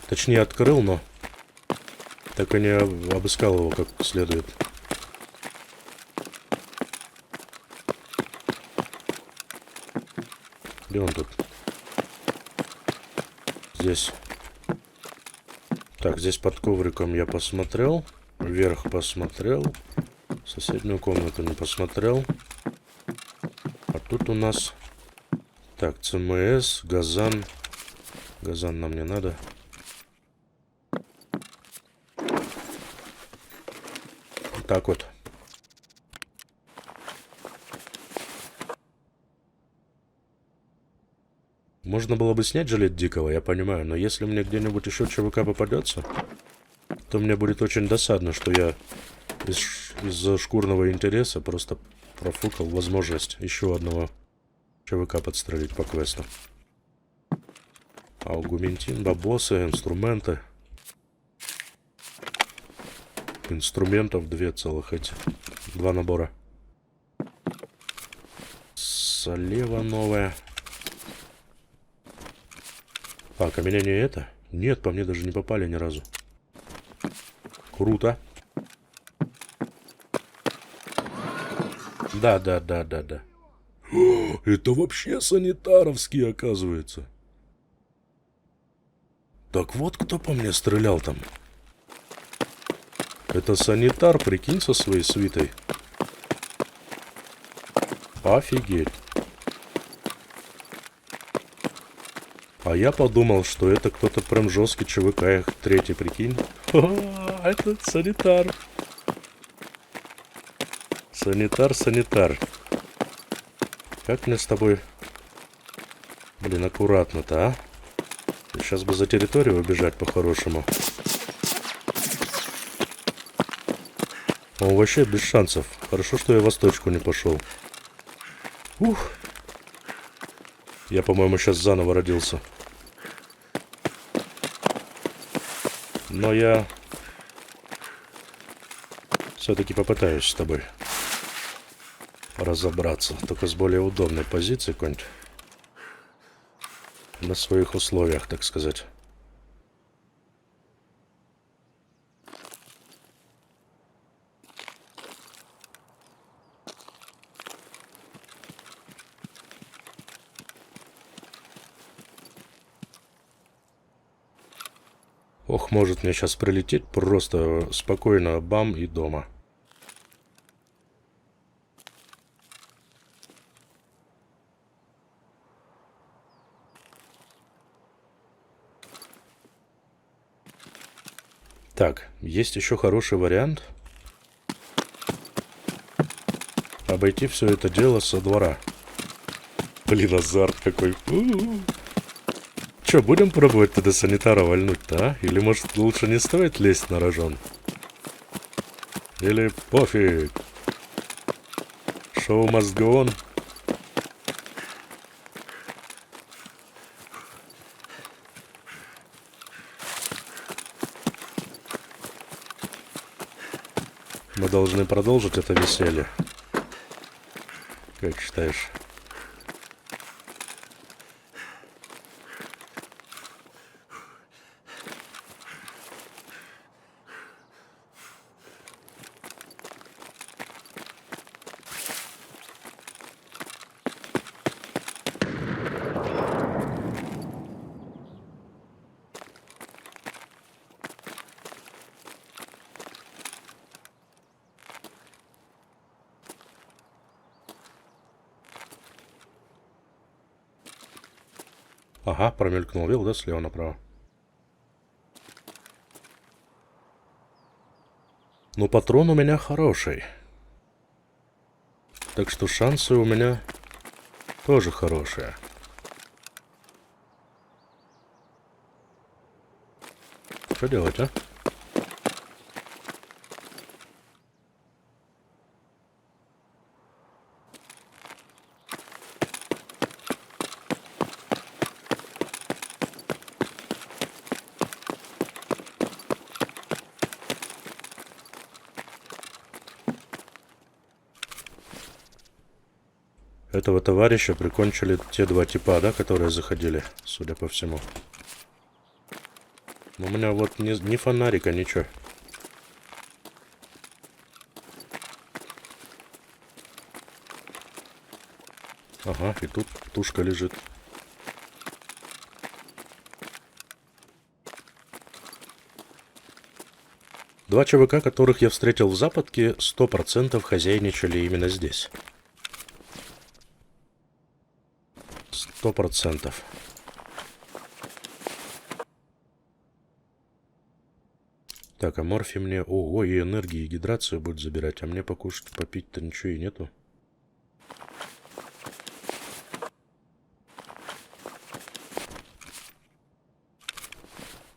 Точнее, открыл, но так и не обыскал его как следует. Где он тут? Здесь. Так, здесь под ковриком я посмотрел. Вверх посмотрел. Соседнюю комнату не посмотрел. А тут у нас... Так, ЦМС, газан. Газан нам не надо. Так вот. Можно было бы снять жилет Дикого, я понимаю, но если мне где-нибудь еще ЧВК попадется, то мне будет очень досадно, что я из-за шкурного интереса просто профукал возможность еще одного ЧВК подстрелить по квесту. Аугументин, бабосы, инструменты. Инструментов 2 целых эти. 2 набора. Солева новая. А, каменение это? Нет, по мне даже не попали ни разу. Круто. Да. О, это вообще санитаровские, оказывается. Так вот кто по мне стрелял там. Это санитар, прикинь, со своей свитой. Офигеть. А я подумал, что это кто-то прям жесткий ЧВК, их третий, прикинь. Ха-ха, это санитар. Санитар. Как мне с тобой... Блин, аккуратно-то, а? Сейчас бы за территорию убежать по-хорошему. Он вообще без шансов. Хорошо, что я в восточку не пошел. Ух. Я, по-моему, сейчас заново родился. Но я все-таки попытаюсь с тобой разобраться. Только с более удобной позиции какой-нибудь. На своих условиях, так сказать. Ох, может мне сейчас прилететь просто спокойно, бам, и дома. Так, есть еще хороший вариант. Обойти все это дело со двора. Блин, азарт какой. Че, будем пробовать тогда санитара вальнуть-то, а? Или, может, лучше не стоит лезть на рожон? Или пофиг. Шоу must go on. Мы должны продолжить это веселье. Как считаешь? Ага, промелькнул, видел, да, слева направо. Ну, патрон у меня хороший. Так что шансы у меня тоже хорошие. Что делать, а? Этого товарища прикончили те два типа, да, которые заходили, судя по всему. У меня вот ни фонарика, ничего. Ага, и тут тушка лежит. Два ЧВК, которых я встретил в Западке, 100% хозяйничали именно здесь. 100%. Так, а морфи мне... Ого, и энергии, и гидрацию будет забирать. А мне покушать, попить-то ничего и нету.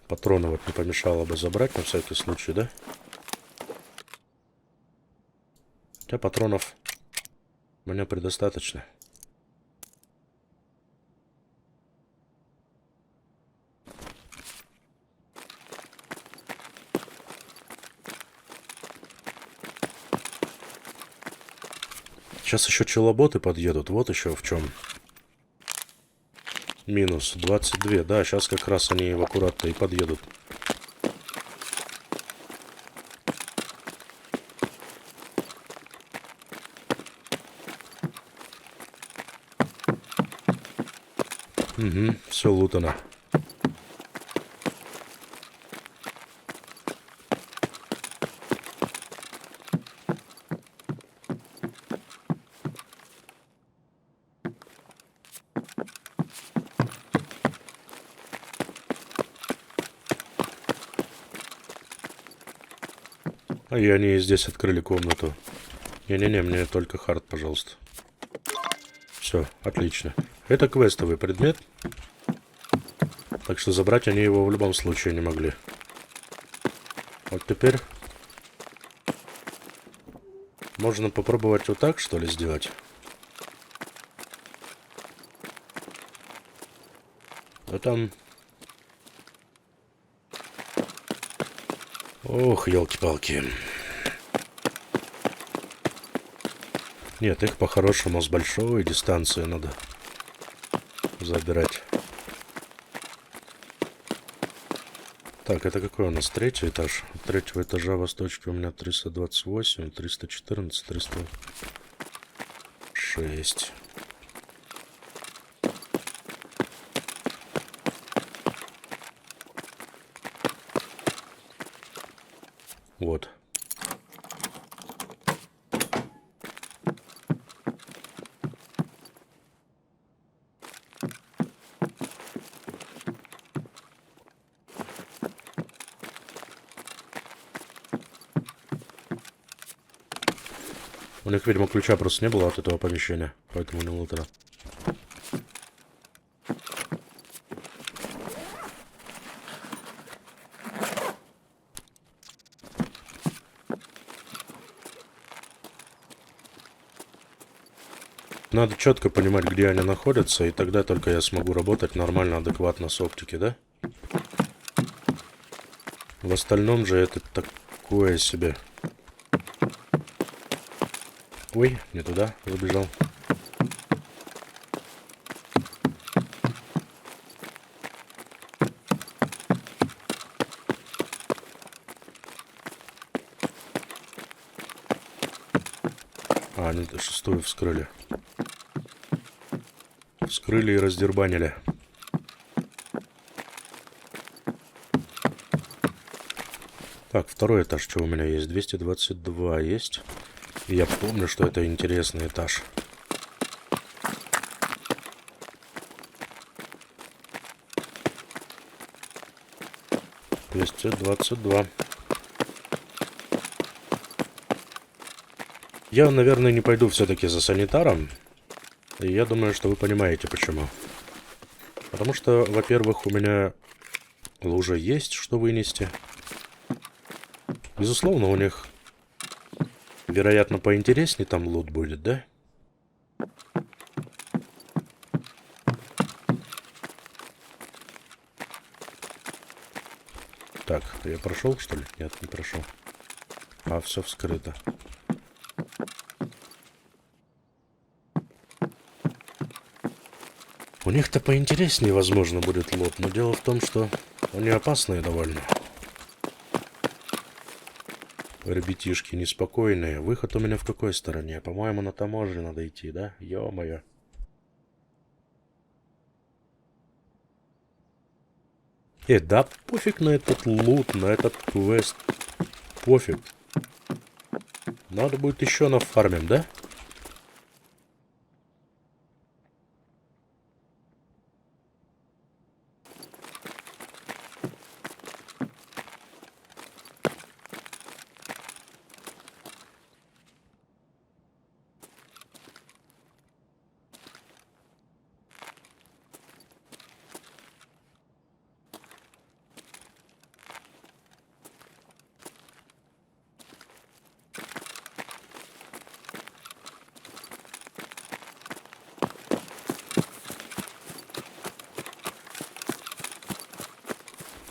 Патроны вот не помешало бы забрать на всякий случай, да? Хотя патронов у меня предостаточно. Сейчас еще челоботы подъедут. Вот еще в чем. Минус 22. Да, сейчас как раз они в аккуратно и подъедут. Угу, все лутано. А и они здесь открыли комнату. Не-не-не, мне только хард, пожалуйста. Все, отлично. Это квестовый предмет. Так что забрать они его в любом случае не могли. Вот теперь можно попробовать вот так, что ли, сделать. А там... Ох, елки-палки. Нет, их по-хорошему с большой дистанции надо забирать. Так, это какой у нас? Третий этаж. От третьего этажа восточки у меня 328, 314, 306. Вот. У них, видимо, ключа просто не было от этого помещения, поэтому не лутано. Надо четко понимать, где они находятся, и тогда только я смогу работать нормально, адекватно с оптики, да? В остальном же это такое себе. Ой, не туда забежал. А, они шестую вскрыли. Вскрыли и раздербанили. Так, второй этаж, что у меня есть? 222 есть. И я помню, что это интересный этаж. «222». Я, наверное, не пойду все-таки за санитаром. И я думаю, что вы понимаете, почему. Потому что, во-первых, у меня лужа есть, что вынести. Безусловно, у них, вероятно, поинтереснее там лут будет, да? Так, я прошел, что ли? Нет, не прошел. А, все вскрыто. У них-то поинтереснее, возможно, будет лот, но дело в том, что они опасные довольно. Ребятишки неспокойные. Выход у меня в какой стороне? По-моему, на таможне надо идти, да? Ё-моё. Да пофиг на этот лут, на этот квест. Пофиг. Надо будет еще нафармим, да?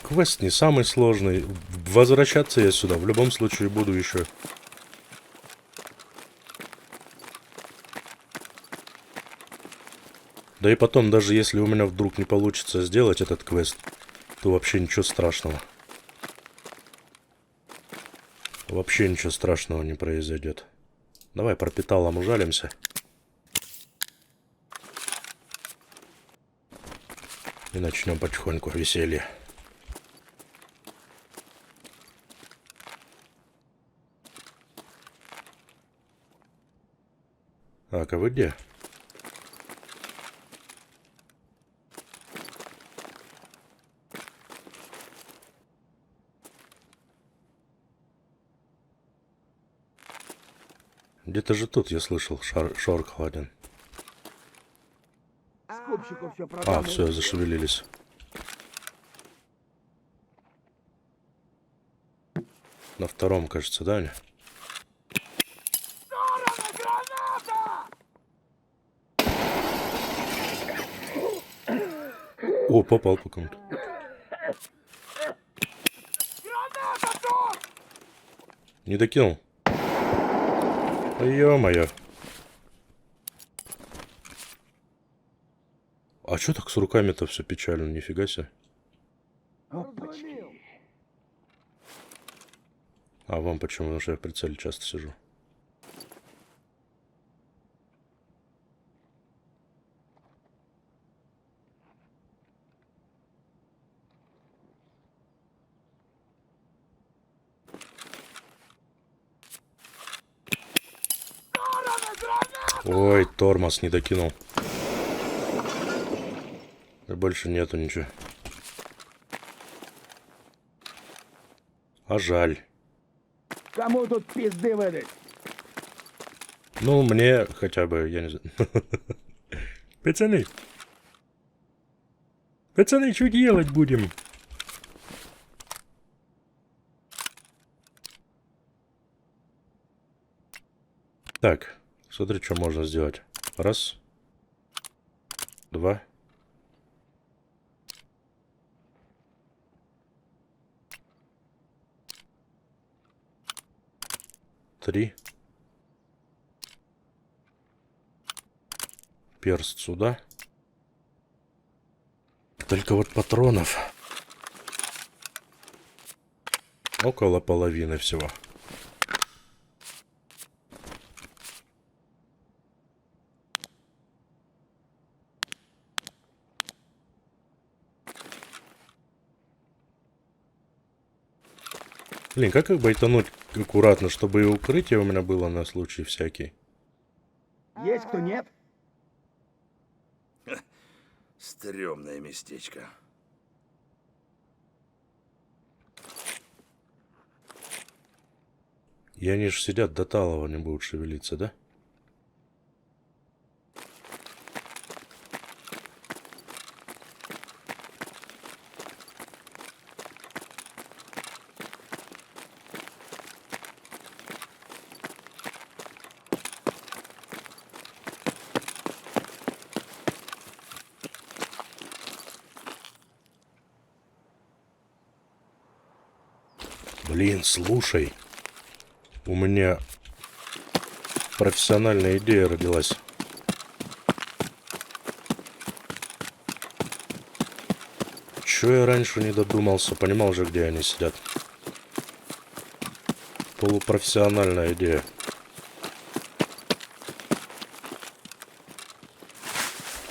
Квест не самый сложный. Возвращаться я сюда в любом случае буду еще. Да и потом, даже если у меня вдруг не получится сделать этот квест, то вообще ничего страшного. Вообще ничего страшного не произойдет. Давай пропиталом ужалимся. И начнем потихоньку веселье. Так, а вы где? Где-то же тут, я слышал, шорох один. Скупщику все А, продано. все, зашевелились. На втором, кажется, да, они? О, попал по кому-то. Не докинул. Ё-моё. А чё так с руками-то все печально? Нифига себе. Опачки. А вам почему? Потому что я в прицеле часто сижу. Ой, тормоз не докинул. И больше нету ничего. А жаль. Кому тут пизды выдать? Ну, мне хотя бы, я не знаю. Пацаны! Пацаны, что делать будем? Так, смотри, что можно сделать. Раз. Два. Три. Перст сюда. Только вот патронов около половины всего. Блин, как их байтануть аккуратно, чтобы и укрытие у меня было на случай всякий? Есть кто нет? Стрёмное местечко. И они же сидят до талого, не будут шевелиться, да? Блин, слушай. У меня профессиональная идея родилась. Чё я раньше не додумался? Понимал же, где они сидят. Полупрофессиональная идея.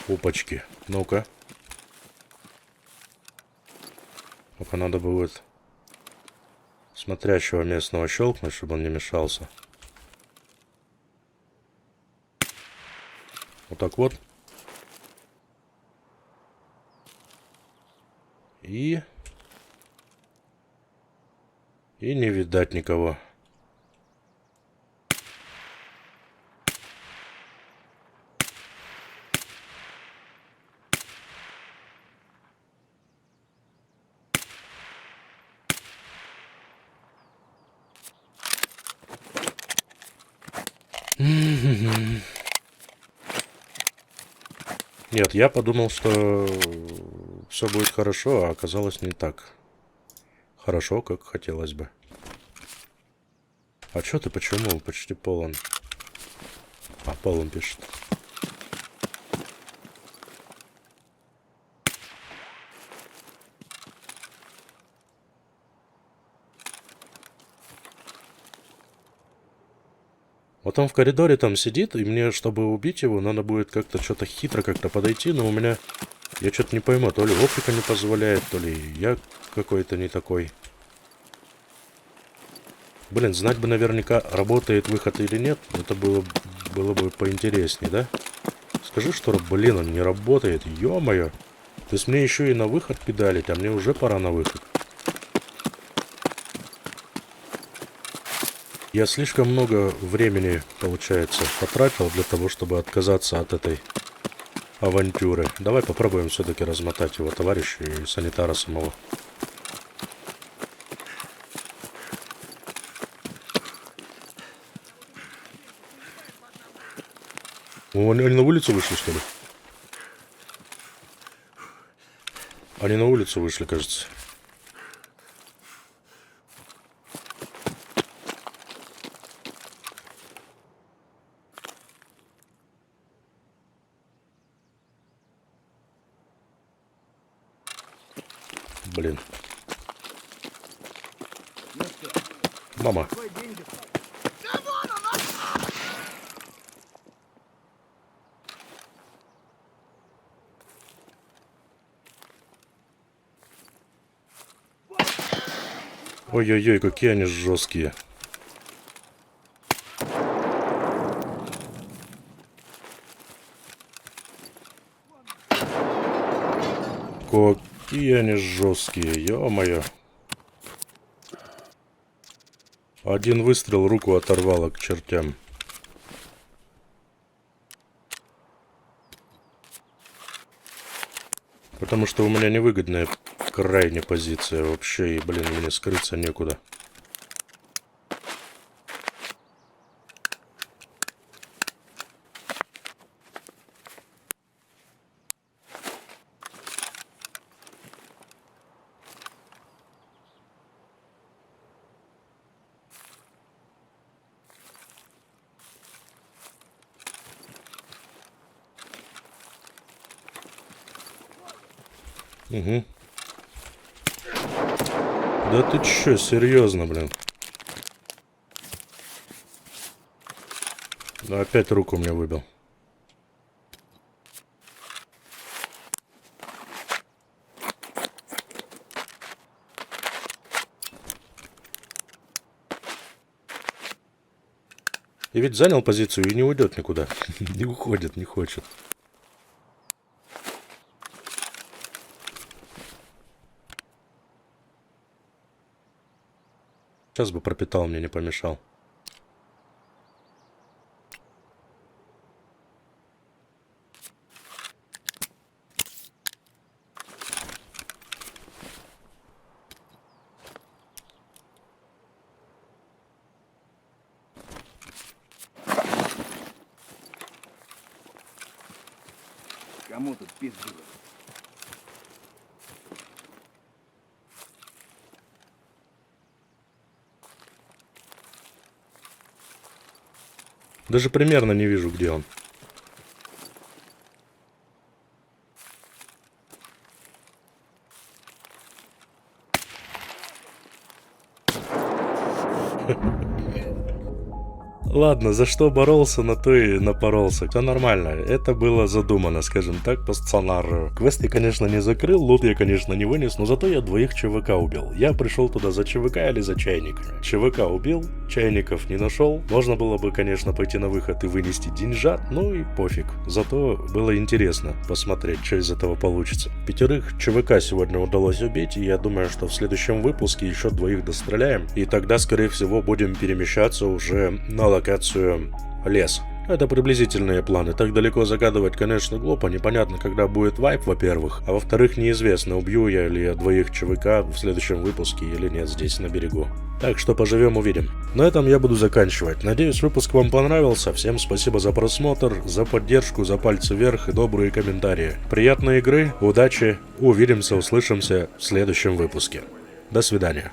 Опачки. Ну-ка. Только надо будет смотрящего местного щелкнуть, чтобы он не мешался. Вот так вот. И не видать никого. Нет, я подумал, что все будет хорошо, а оказалось не так хорошо, как хотелось бы. А чё ты, почему? Почти полон. А, полон пишет. Вот он в коридоре там сидит, и мне, чтобы убить его, надо будет как-то что-то хитро как-то подойти, но у меня... Я что-то не пойму, то ли оптика не позволяет, то ли я какой-то не такой. Блин, знать бы наверняка, работает выход или нет, это было бы поинтереснее, да? Скажи, что, блин, он не работает, ё-моё. То есть мне еще и на выход педалить, а мне уже пора на выход. Я слишком много времени, получается, потратил для того, чтобы отказаться от этой авантюры. Давай попробуем все-таки размотать его товарища и санитара самого. О, они на улицу вышли, что ли? Они на улицу вышли, кажется. Блин. Мама. Твои деньги. Ой-ой-ой, какие они жесткие. Какие они жесткие, ё-моё. Один выстрел руку оторвало к чертям. Потому что у меня невыгодная крайняя позиция вообще, и, блин, мне скрыться некуда. Угу. Да ты чё, серьезно, блин? Да опять руку мне выбил. И ведь занял позицию и не уйдет никуда. Не уходит, не хочет. Сейчас бы пропитал, мне не помешал. Кому тут пизду? Даже примерно не вижу, где он. Ладно, за что боролся, на то и напоролся. Все нормально. Это было задумано, скажем так, по сценарию. Квест я, конечно, не закрыл, лут я, конечно, не вынес, но зато я 2 ЧВК убил. Я пришел туда за ЧВК или за чайниками. ЧВК убил, чайников не нашел. Можно было бы, конечно, пойти на выход и вынести деньжат, ну и пофиг. Зато было интересно посмотреть, что из этого получится. 5 ЧВК сегодня удалось убить, и я думаю, что в следующем выпуске еще 2 достреляем. И тогда, скорее всего, будем перемещаться уже на локацию лес. Это приблизительные планы. Так далеко загадывать, конечно, глупо. Непонятно, когда будет вайп, во-первых. А во-вторых, неизвестно, убью я или я 2 ЧВК в следующем выпуске или нет здесь, на берегу. Так что поживем, увидим. На этом я буду заканчивать. Надеюсь, выпуск вам понравился. Всем спасибо за просмотр, за поддержку, за пальцы вверх и добрые комментарии. Приятной игры, удачи, увидимся, услышимся в следующем выпуске. До свидания.